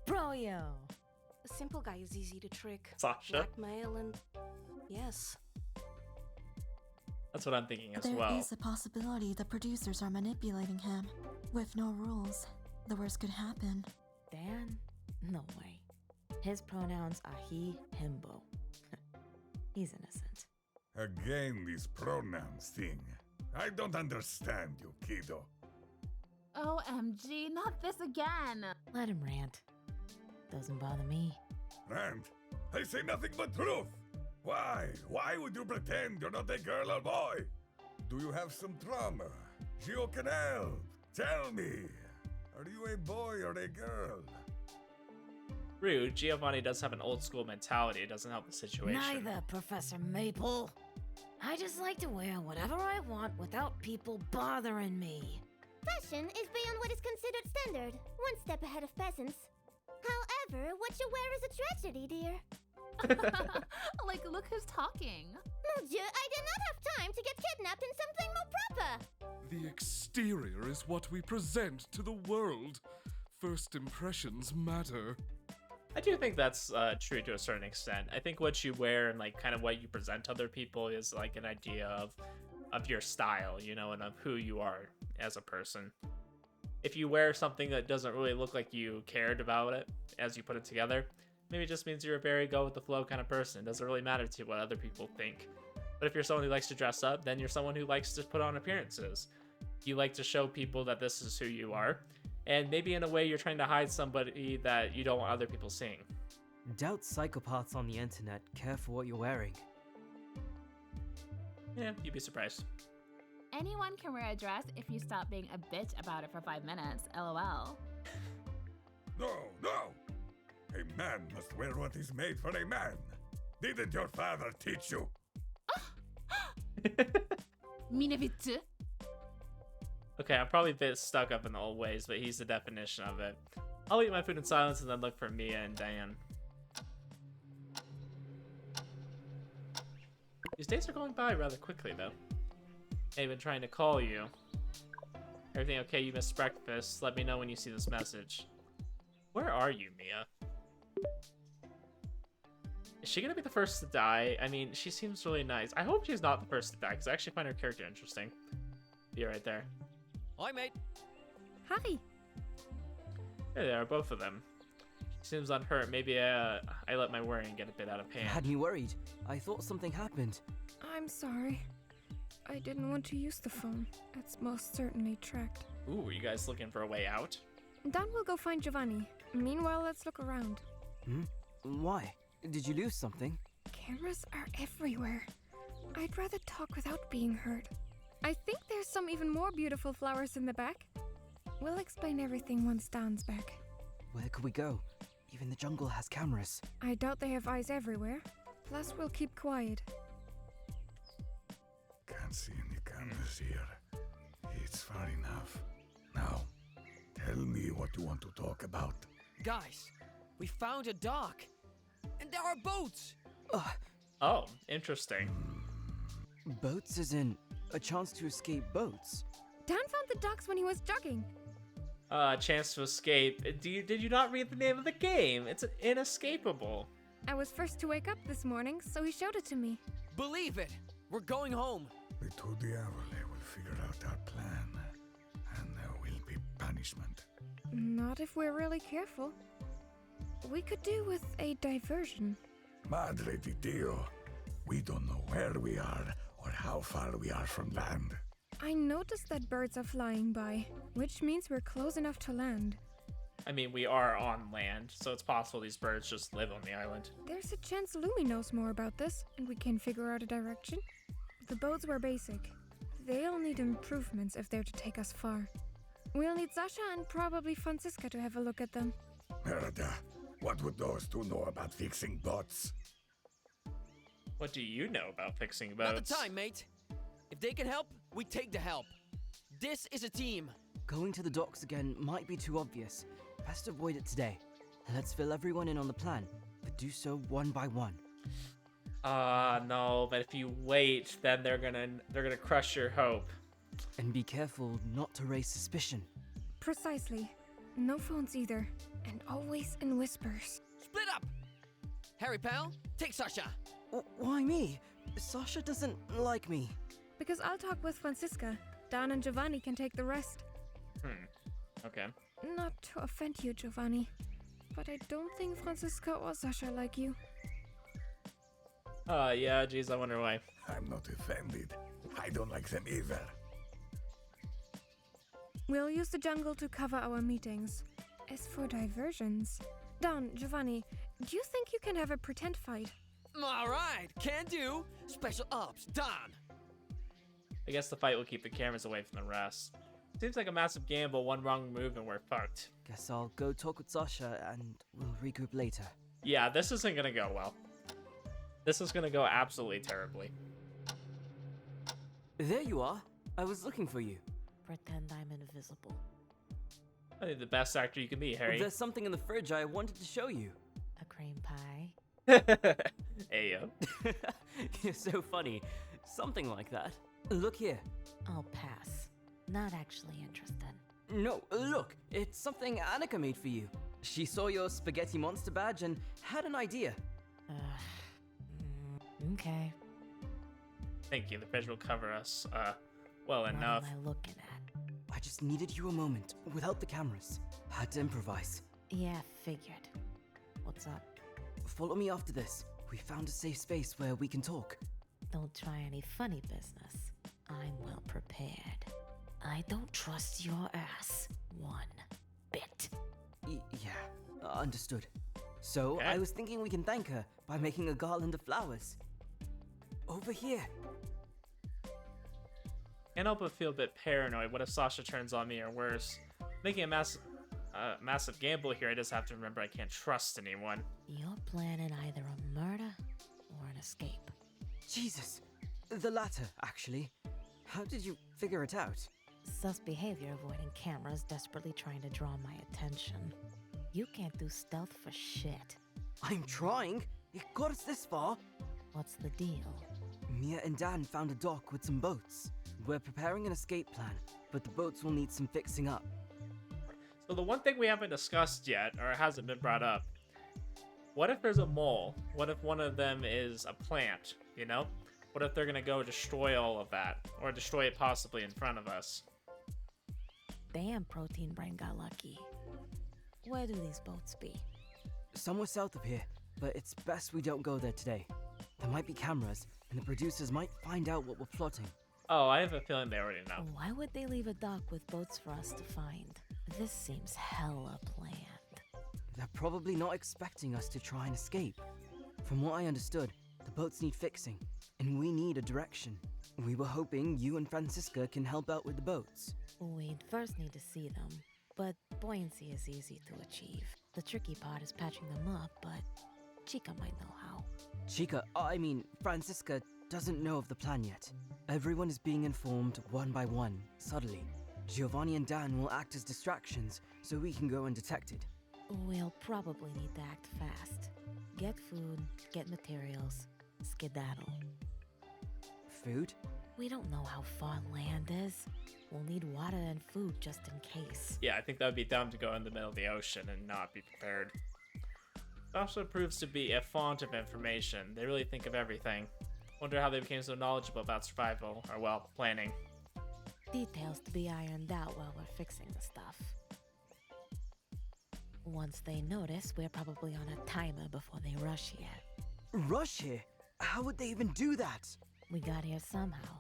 Broyo. A simple guy is easy to trick. Sasha? Blackmail and... Yes. That's what I'm thinking as There well. is a possibility the producers are manipulating him. With no rules, the worst could happen. Dan? No way. His pronouns are he, himbo. He's innocent. Again, this pronouns thing. I don't understand you, kiddo. OMG, not this again. Let him rant. Doesn't bother me. Rand, I say nothing but truth. Why? Why would you pretend you're not a girl or boy? Do you have some trauma? Gio can help. Tell me. Are you a boy or a girl? Rude. Giovanni does have an old school mentality. It doesn't help the situation. Neither, Professor Maple. I just like to wear whatever I want without people bothering me. Fashion is beyond what is considered standard, one step ahead of peasants. However, what you wear is a tragedy, dear. Like, look who's talking. Mon Dieu, I did not have time to get kidnapped in something more proper. The exterior is what we present to the world. First impressions matter. I do think that's true to a certain extent. I think what you wear and like kind of what you present to other people is like an idea of your style, you know, and of who you are as a person. If you wear something that doesn't really look like you cared about it as you put it together, maybe it just means you're a very go with the flow kind of person. It doesn't really matter to you what other people think. But if you're someone who likes to dress up, then you're someone who likes to put on appearances. You like to show people that this is who you are. And maybe in a way you're trying to hide somebody that you don't want other people seeing. Doubt psychopaths on the internet care for what you're wearing. Yeah, you'd be surprised. Anyone can wear a dress if you stop being a bitch about it for 5 minutes. LOL. No, no! A man must wear what is made for a man. Didn't your father teach you? Minevittu. Okay, I'm probably a bit stuck up in the old ways, but he's the definition of it. I'll eat my food in silence and then look for Mia and Diane. These days are going by rather quickly, though. I've been trying to call you. Everything okay? You missed breakfast. Let me know when you see this message. Where are you, Mia? Is she gonna be the first to die? I mean, she seems really nice. I hope she's not the first to die, because I actually find her character interesting. Be right there. Hi, mate. Hi. There they are, both of them. Seems unhurt. Maybe I let my worrying get a bit out of hand. Had me worried. I thought something happened. I'm sorry. I didn't want to use the phone. It's most certainly tracked. Ooh, are you guys looking for a way out? Dan will go find Giovanni. Meanwhile, let's look around. Why? Did you lose something? Cameras are everywhere. I'd rather talk without being heard. I think there's some even more beautiful flowers in the back. We'll explain everything once Dan's back. Where could we go? Even the jungle has cameras. I doubt they have eyes everywhere. Plus, we'll keep quiet. Can't see any cameras here. It's far enough. Now, tell me what you want to talk about. Guys, we found a dock. And there are boats. Oh, interesting. Boats as in a chance to escape boats? Dan found the docks when he was jogging. Chance to escape. Did you not read the name of the game? It's Inescapable. I was first to wake up this morning, so he showed it to me. Believe it. We're going home. The two Diavole will figure out our plan, and there will be punishment. Not if we're really careful. We could do with a diversion. Madre di Dio, we don't know where we are or how far we are from land. I noticed that birds are flying by, which means we're close enough to land. I mean, we are on land, so it's possible these birds just live on the island. There's a chance Lumi knows more about this, and we can figure out a direction. The boats were basic. They'll need improvements if they're to take us far. We'll need Sasha and probably Franziska to have a look at them. Merida, what would those two know about fixing boats? What do you know about fixing boats? Not the time, mate. If they can help, we take the help. This is a team. Going to the docks again might be too obvious. Best avoid it today. Let's fill everyone in on the plan, but do so one by one. No, but if you wait, then they're gonna crush your hope. And be careful not to raise suspicion. Precisely. No phones either, and always in whispers. Split up! Harry, pal, take Sasha. Why me? Sasha doesn't like me. Because I'll talk with Franziska. Dan and Giovanni can take the rest. Okay. Not to offend you, Giovanni, but I don't think Franziska or Sasha like you. Yeah, geez, I wonder why. I'm not offended. I don't like them either. We'll use the jungle to cover our meetings. As for diversions, Don, Giovanni, do you think you can have a pretend fight? Alright, can do. Special ops, done. I guess the fight will keep the cameras away from the rest. Seems like a massive gamble, one wrong move and we're fucked. Guess I'll go talk with Sasha and we'll regroup later. Yeah, this isn't gonna go well. This is gonna go absolutely terribly. There you are. I was looking for you. Pretend I'm invisible. I think the best actor you can be, Harry. There's something in the fridge I wanted to show you. A cream pie. Ayo. You're so funny. Something like that. Look here. I'll pass. Not actually interested. No, look. It's something Annika made for you. She saw your spaghetti monster badge and had an idea. Okay. Thank you. The fridge will cover us, well What enough. am I looking at? I just needed you a moment without the cameras. Had to improvise. Yeah, figured. What's up? Follow me after this. We found a safe space where we can talk. Don't try any funny business. I'm well prepared. I don't trust your ass one bit. Yeah, understood. So, Okay. I was thinking we can thank her by making a garland of flowers. Over here. Can't help but feel a bit paranoid. What if Sasha turns on me or worse? Making a massive gamble here, I just have to remember I can't trust anyone. You're planning either a murder or an escape. Jesus. The latter, actually. How did you figure it out? Sus behavior avoiding cameras, desperately trying to draw my attention. You can't do stealth for shit. I'm trying. It got us this far. What's the deal? Mia and Dan found a dock with some boats. We're preparing an escape plan, but the boats will need some fixing up. So the one thing we haven't discussed yet, or it hasn't been brought up, what if there's a mole? What if one of them is a plant, you know? What if they're gonna go destroy all of that? Or destroy it possibly in front of us? Damn, Protein Brain got lucky. Where do these boats be? Somewhere south of here, but it's best we don't go there today. There might be cameras, and the producers might find out what we're plotting. Oh, I have a feeling they already know. Why would they leave a dock with boats for us to find? This seems hella planned. They're probably not expecting us to try and escape. From what I understood, the boats need fixing, and we need a direction. We were hoping you and Francisca can help out with the boats. We'd first need to see them, but buoyancy is easy to achieve. The tricky part is patching them up, but Chica might know how. Francisca doesn't know of the plan yet. Everyone is being informed one by one, subtly. Giovanni and Dan will act as distractions, so we can go undetected. We'll probably need to act fast. Get food, get materials, skedaddle. Food? We don't know how far land is. We'll need water and food just in case. Yeah, I think that would be dumb to go in the middle of the ocean and not be prepared. It also proves to be a font of information. They really think of everything. Wonder how they became so knowledgeable about survival, or well, planning. Details to be ironed out while we're fixing the stuff. Once they notice, we're probably on a timer before they rush here. Rush here? How would they even do that? We got here somehow.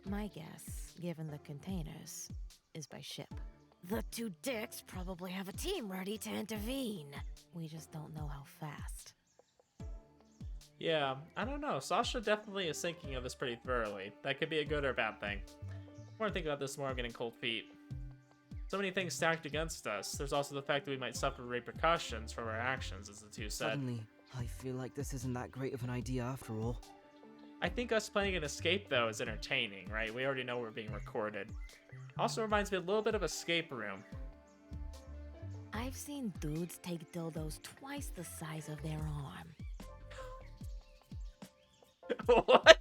My guess, given the containers, is by ship. The two dicks probably have a team ready to intervene. We just don't know how fast. Yeah, I don't know. Sasha definitely is thinking of this pretty thoroughly. That could be a good or a bad thing. The more I think about this, the more I'm getting cold feet. So many things stacked against us. There's also the fact that we might suffer repercussions from our actions, as the two said. Suddenly, I feel like this isn't that great of an idea after all. I think us playing an escape, though, is entertaining, right? We already know we're being recorded. Also reminds me a little bit of Escape Room. I've seen dudes take dildos twice the size of their arm. What?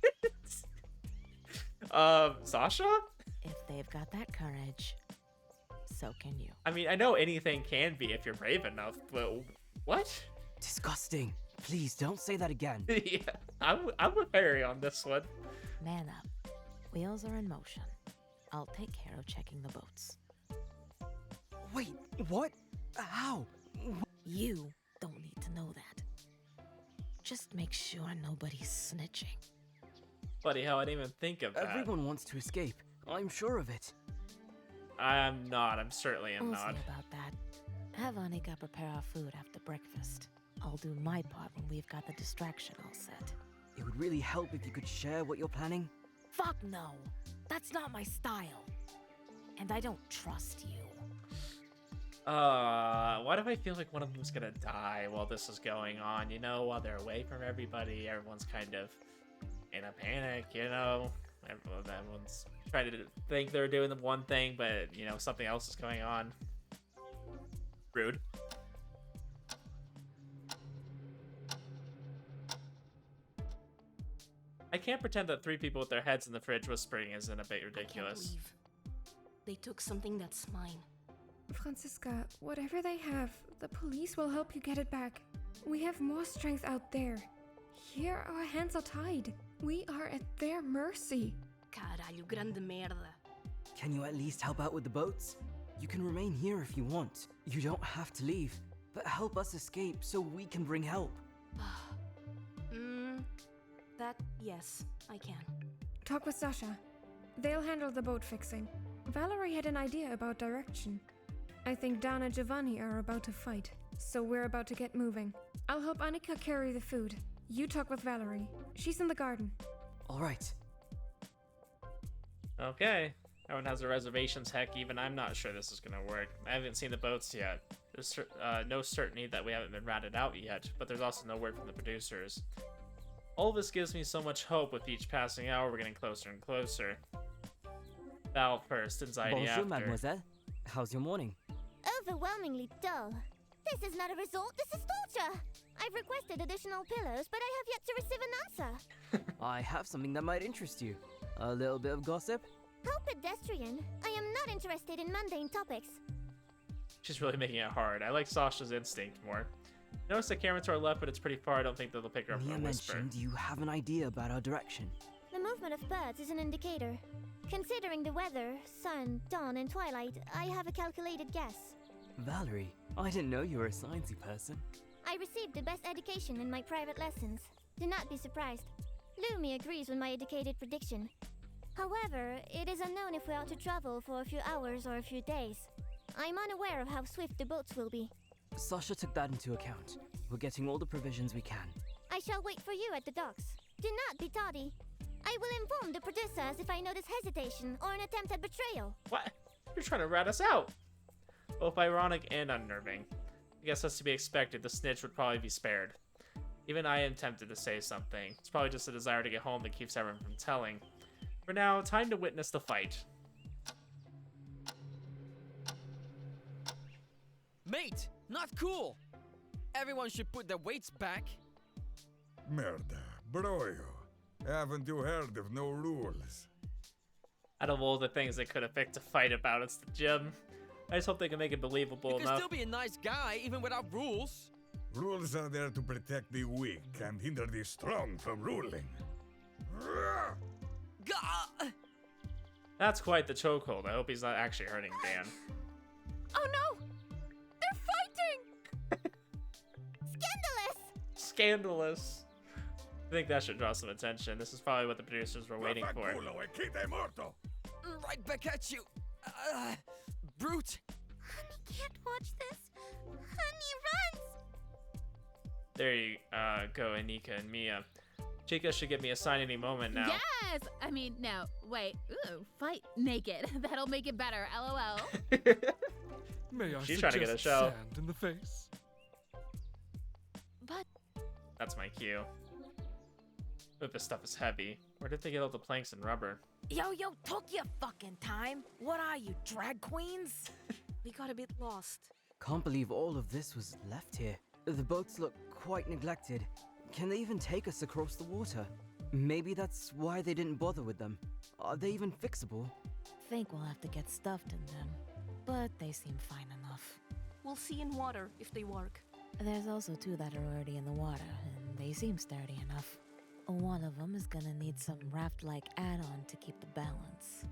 Sasha? If they've got that courage, so can you. I mean, I know anything can be if you're brave enough, but what? Disgusting. Please don't say that again. Yeah, I'm with Harry on this one. Man up. Wheels are in motion. I'll take care of checking the boats. Wait, what? How? You don't need to know that. Just make sure nobody's snitching. Buddy, how I didn't even think of that. Everyone wants to escape. I'm sure of it. I'm not. I'm certainly am We'll not. see about that. Have Anika prepare our food after breakfast. I'll do my part when we've got the distraction all set. It would really help if you could share what you're planning. Fuck no! That's not my style. And I don't trust you. Why do I feel like one of them's gonna die while this is going on? You know, while they're away from everybody, everyone's kind of in a panic, you know? Everyone's trying to think they're doing the one thing, but, you know, something else is going on. Rude. I can't pretend that 3 people with their heads in the fridge whispering isn't a bit ridiculous. I can't believe they took something that's mine. Francisca, whatever they have, the police will help you get it back. We have more strength out there. Here, our hands are tied. We are at their mercy. Caralho, grande merda. Can you at least help out with the boats? You can remain here if you want. You don't have to leave, but help us escape so we can bring help. Yes, I can. Talk with Sasha. They'll handle the boat fixing. Valerie had an idea about direction. I think Dan and Giovanni are about to fight, so we're about to get moving. I'll help Annika carry the food. You talk with Valerie. She's in the garden. All right. Okay. Everyone has their reservations. Heck, even I'm not sure this is gonna work. I haven't seen the boats yet. There's no certainty that we haven't been ratted out yet, but there's also no word from the producers. All this gives me so much hope. With each passing hour, we're getting closer and closer. Val first, anxiety Bonjour, after. mademoiselle. How's your morning? Overwhelmingly dull. This is not a resort, this is torture. I've requested additional pillows, but I have yet to receive an answer. I have something that might interest you. A little bit of gossip? How pedestrian. I am not interested in mundane topics. She's really making it hard. I like Sasha's instinct more. Notice the camera to our left, but it's pretty far. I don't think they'll pick her up Mia from a whisper. mentioned you have an idea about our direction. The movement of birds is an indicator. Considering the weather, sun, dawn, and twilight, I have a calculated guess. Valerie, I didn't know you were a sciencey person. I received the best education in my private lessons. Do not be surprised. Lumi agrees with my educated prediction. However, it is unknown if we are to travel for a few hours or a few days. I'm unaware of how swift the boats will be. Sasha took that into account. We're getting all the provisions we can. I shall wait for you at the docks. Do not be tardy. I will inform the producers if I notice hesitation or an attempt at betrayal. What? You're trying to rat us out. Both ironic and unnerving. I guess that's to be expected. The snitch would probably be spared. Even I am tempted to say something. It's probably just a desire to get home that keeps everyone from telling. For now, time to witness the fight. Mate, not cool. Everyone should put their weights back. Merda, broio. Haven't you heard of no rules? Out of all the things they could have picked to fight about, it's the gym. I just hope they can make it believable You can enough. still be a nice guy, even without rules. Rules are there to protect the weak and hinder the strong from ruling. Gah! That's quite the chokehold. I hope he's not actually hurting Dan. Oh no! They're fighting! Scandalous! Scandalous. I think that should draw some attention. This is probably what the producers were waiting for. Right back at you. Brute. Honey can't watch this. Honey runs! There you go, Anika and Mia. Chica should give me a sign any moment now. Yes! I mean, no, wait. Ooh, fight naked. That'll make it better. LOL. May I She's trying to get a suggest show. sand in the face? But That's my cue. But this stuff is heavy. Where did they get all the planks and rubber? Yo, took your fucking time. What are you, drag queens? We got a bit lost. Can't believe all of this was left here. The boats look quite neglected. Can they even take us across the water? Maybe that's why they didn't bother with them. Are they even fixable? think we'll have to get stuffed in them. But they seem fine enough. We'll see in water if they work. There's also two that are already in the water, and they seem sturdy enough. One of them is gonna need some raft-like add-on to keep the balance.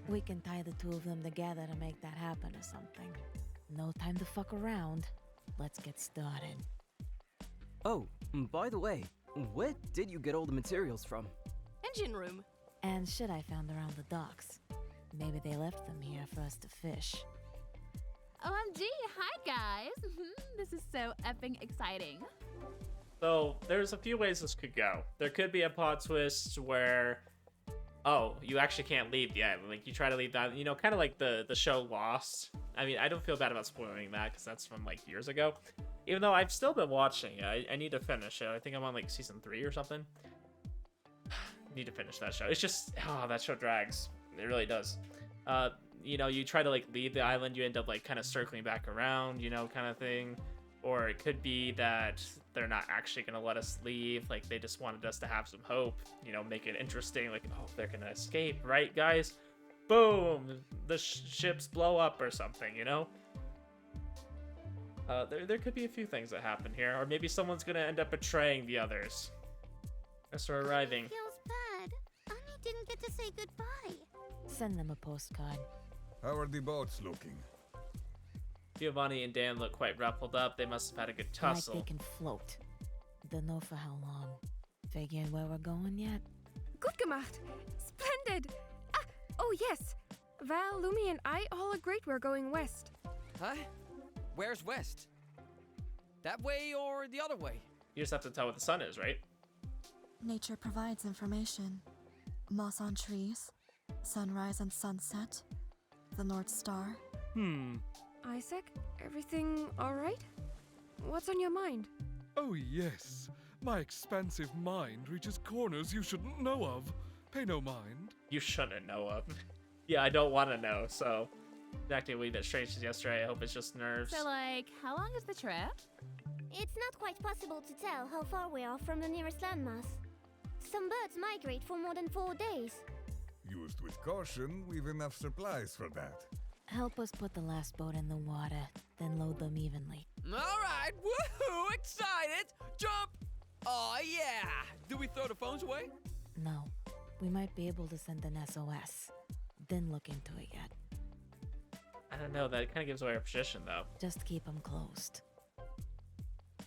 We can tie the two of them together to make that happen or something. No time to fuck around. Let's get started. Oh, by the way, where did you get all the materials from? Engine room. And shit I found around the docks. Maybe they left them here for us to fish. OMG, hi guys! This is so effing exciting. So there's a few ways this could go. There could be a plot twist where, oh, you actually can't leave the island. Like, you try to leave that, you know, kind of like the show Lost. I mean, I don't feel bad about spoiling that because that's from like years ago. Even though I've still been watching it, I need to finish it. I think I'm on like season 3 or something. Need to finish that show. It's just, oh, that show drags. It really does. You know, you try to like leave the island, you end up like kind of circling back around, you know, kind of thing. Or it could be that they're not actually going to let us leave. Like, they just wanted us to have some hope, you know, make it interesting. Like, oh, they're going to escape, right, guys? Boom! The ships blow up or something, you know? There could be a few things that happen here. Or maybe someone's going to end up betraying the others. As we're arriving. It feels bad. Annie didn't get to say goodbye. Send them a postcard. How are the boats looking? Giovanni and Dan look quite ruffled up. They must have had a good tussle. Like they can float. Don't know for how long. Figuring where we're going yet? Gut gemacht. Splendid. Ah, oh yes. Val, Lumi, and I all agreed we're going west. Huh? Where's west? That way or the other way? You just have to tell what the sun is, right? Nature provides information. Moss on trees, sunrise and sunset, the North Star. Isaac, everything all right? What's on your mind? Oh, yes. My expansive mind reaches corners you shouldn't know of. Pay no mind. You shouldn't know of. Yeah, I don't want to know, so... Acting a wee bit strange as yesterday. I hope it's just nerves. So, like, how long is the trip? It's not quite possible to tell how far we are from the nearest landmass. Some birds migrate for more than 4 days. Used with caution, we've enough supplies for that. Help us put the last boat in the water, then load them evenly. Alright, woohoo! Excited! Jump! Oh yeah! Do we throw the phones away? No, we might be able to send an SOS. Didn't look into it yet. I don't know, that kind of gives away our position, though. Just keep them closed.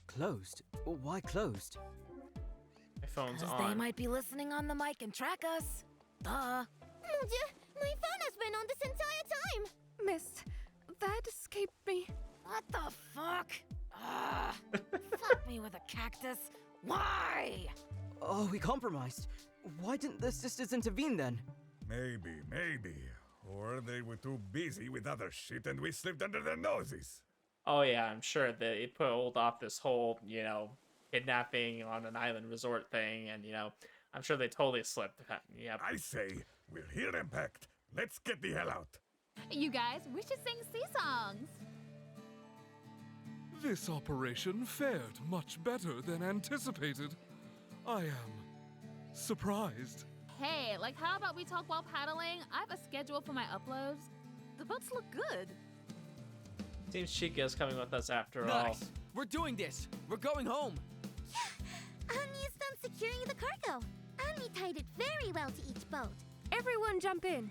Closed? Why closed? My phone's Because on. they might be listening on the mic and track us. Duh. Mon Dieu, my phone has been on this entire time. Miss, that escaped me. What the fuck? Fuck me with a cactus. Why? Oh, we compromised. Why didn't the sisters intervene then? Maybe. Or they were too busy with other shit and we slipped under their noses. Oh yeah, I'm sure they pulled off this whole, you know, kidnapping on an island resort thing, and, you know, I'm sure they totally slipped. Yeah. I say, we'll hear impact. Let's get the hell out. You guys, we should sing sea songs. This operation fared much better than anticipated. I am surprised. Hey, like, how about we talk while paddling? I have a schedule for my uploads. The boats look good. Seems Chica's coming with us after all. Nice! We're doing this! We're going home! Annie is done securing the cargo. Annie tied it very well to each boat. Everyone jump in.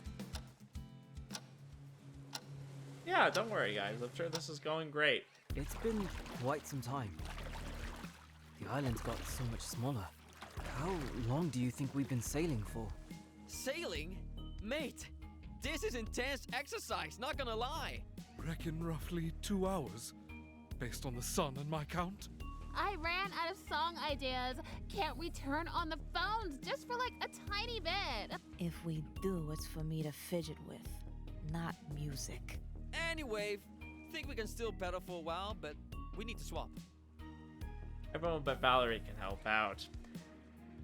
Yeah, don't worry, guys. I'm sure this is going great. It's been quite some time. The island's got so much smaller. How long do you think we've been sailing for? Sailing? Mate, this is intense exercise, not gonna lie. Reckon roughly 2 hours, based on the sun and my count. I ran out of song ideas. Can't we turn on the phones just for like a tiny bit? If we do, it's for me to fidget with, not music. Anyway, think we can still pedal for a while, but we need to swap. Everyone but Valerie can help out.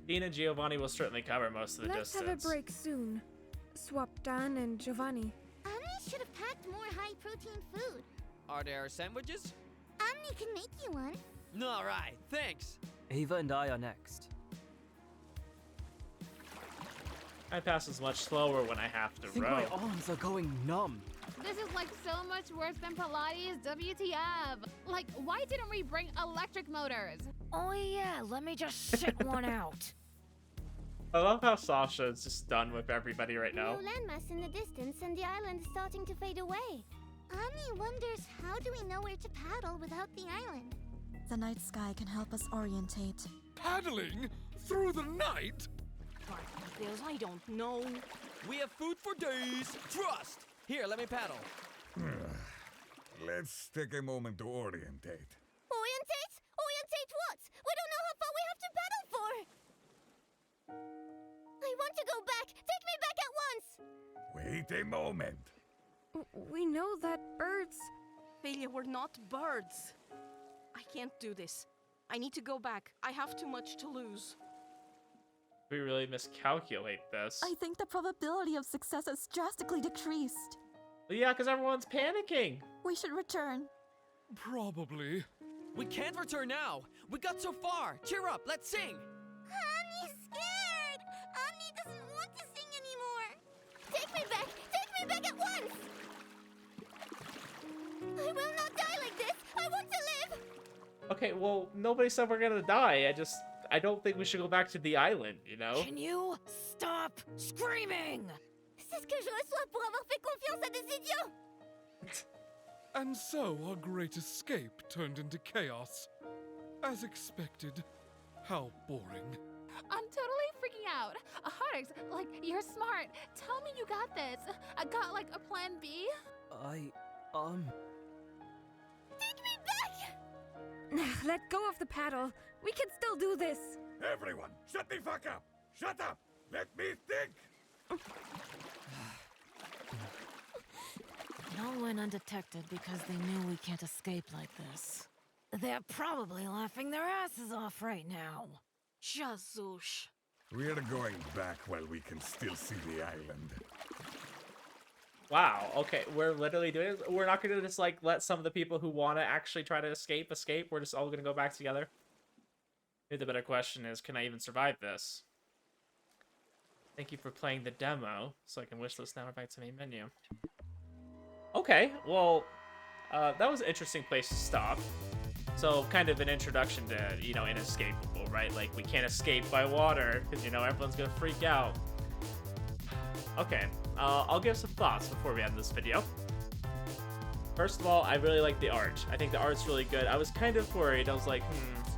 Dean and Giovanni will certainly cover most of the Let's distance. have a break soon. Swap Dan and Giovanni. Annie should have packed more high-protein food. Are there sandwiches? Annie can make you one. Alright, thanks. Ava and I are next. My pass is much slower when I have to I think row. my arms are going numb. This is like so much worse than Pilates, WTF. Like, why didn't we bring electric motors? Oh yeah, let me just sit one out. I love how Sasha is just done with everybody right now. No landmass in the distance and the island is starting to fade away. Annie wonders, how do we know where to paddle without the island? The night sky can help us orientate. Paddling? Through the night? There's, I don't know. We have food for days. Trust. Here, let me paddle. Let's take a moment to orientate. Orientate? Orientate what? We don't know how far we have to paddle for. I want to go back. Take me back at once. Wait a moment. We know that birds. Ophelia, we're not birds. I can't do this. I need to go back. I have too much to lose. We really miscalculate this. I think the probability of success has drastically decreased. Yeah, because everyone's panicking. We should return. Probably. We can't return now. We got so far. Cheer up. Let's sing. Annie's scared. Annie doesn't want to sing anymore. Take me back. Take me back at once. I will not die like this. I want to live. Okay, well, nobody said we're gonna die. I don't think we should go back to the island, you know? Can you stop screaming? C'est ce que je reçois pour avoir fait confiance à des idiots. And so our great escape turned into chaos. As expected. How boring. I'm totally freaking out. Hardex, like, you're smart. Tell me you got this. I got, like, a plan B? Take me back. Let go of the paddle. We can still do this. Everyone, shut the fuck up! Shut up! Let me think! It all went undetected because they knew we can't escape like this. They're probably laughing their asses off right now. Jesus. We're going back while we can still see the island. Wow, okay, we're literally doing this. We're not gonna just, like, let some of the people who want to actually try to escape. We're just all gonna go back together. Maybe the better question is, can I even survive this? Thank you for playing the demo, so I can wishlist now back to main menu. Okay, well, that was an interesting place to stop. So, kind of an introduction to, you know, Inescapable, right? Like, we can't escape by water, because, you know, everyone's gonna freak out. Okay, I'll give some thoughts before we end this video. First of all, I really like the art. I think the art's really good. I was kind of worried. I was like,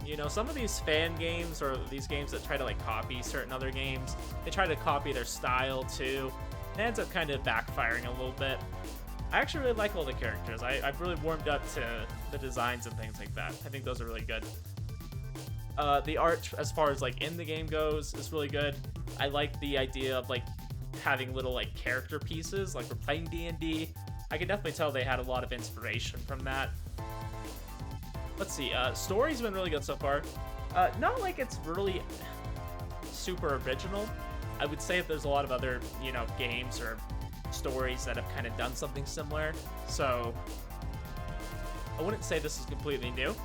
you know, some of these fan games or these games that try to, like, copy certain other games, they try to copy their style, too. It ends up kind of backfiring a little bit. I actually really like all the characters. I've really warmed up to the designs and things like that. I think those are really good. The art, as far as, like, in the game goes, is really good. I like the idea of, like, having little, like, character pieces. Like, we're playing D&D. I can definitely tell they had a lot of inspiration from that. Let's see, story's been really good so far. Not like it's really super original. I would say that there's a lot of other, you know, games or stories that have kind of done something similar. So I wouldn't say this is completely new,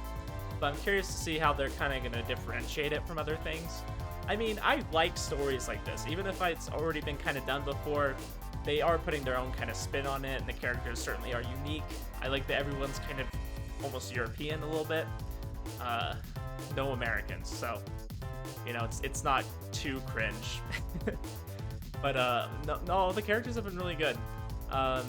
but I'm curious to see how they're kind of going to differentiate it from other things. I mean, I like stories like this, even if it's already been kind of done before. They are putting their own kind of spin on it, and the characters certainly are unique. I like that everyone's kind of almost European a little bit. No Americans, so, you know, it's not too cringe. But no, the characters have been really good. I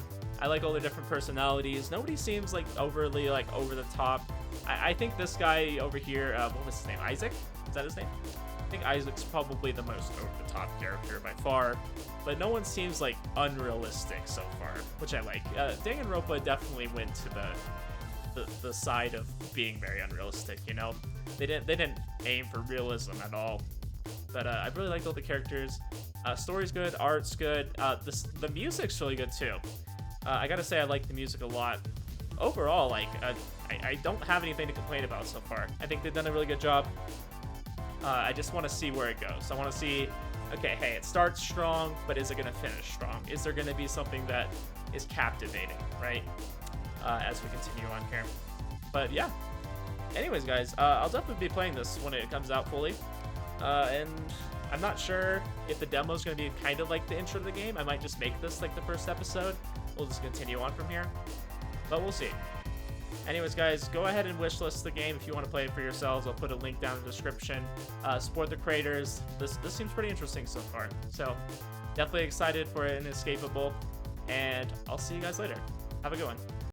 like all the different personalities. Nobody seems like overly, like, over the top. I think this guy over here, what was his name? Isaac? Is that his name? I think Isaac's probably the most over the top character by far, but no one seems like unrealistic so far, which I like. Danganronpa definitely went to the side of being very unrealistic. You know, they didn't aim for realism at all. But I really liked all the characters. Story's good, art's good. The music's really good too. I gotta say I like the music a lot. Overall, like, I don't have anything to complain about so far. I think they've done a really good job. I just want to see where it goes. I want to see, okay, hey, it starts strong, but is it going to finish strong? Is there going to be something that is captivating, right? As we continue on here. But yeah. Anyways, guys, I'll definitely be playing this when it comes out fully. And I'm not sure if the demo is going to be kind of like the intro to the game. I might just make this like the first episode. We'll just continue on from here. But we'll see. Anyways, guys, go ahead and wishlist the game if you want to play it for yourselves. I'll put a link down in the description. Support the creators. This seems pretty interesting so far. So definitely excited for Inescapable. And I'll see you guys later. Have a good one.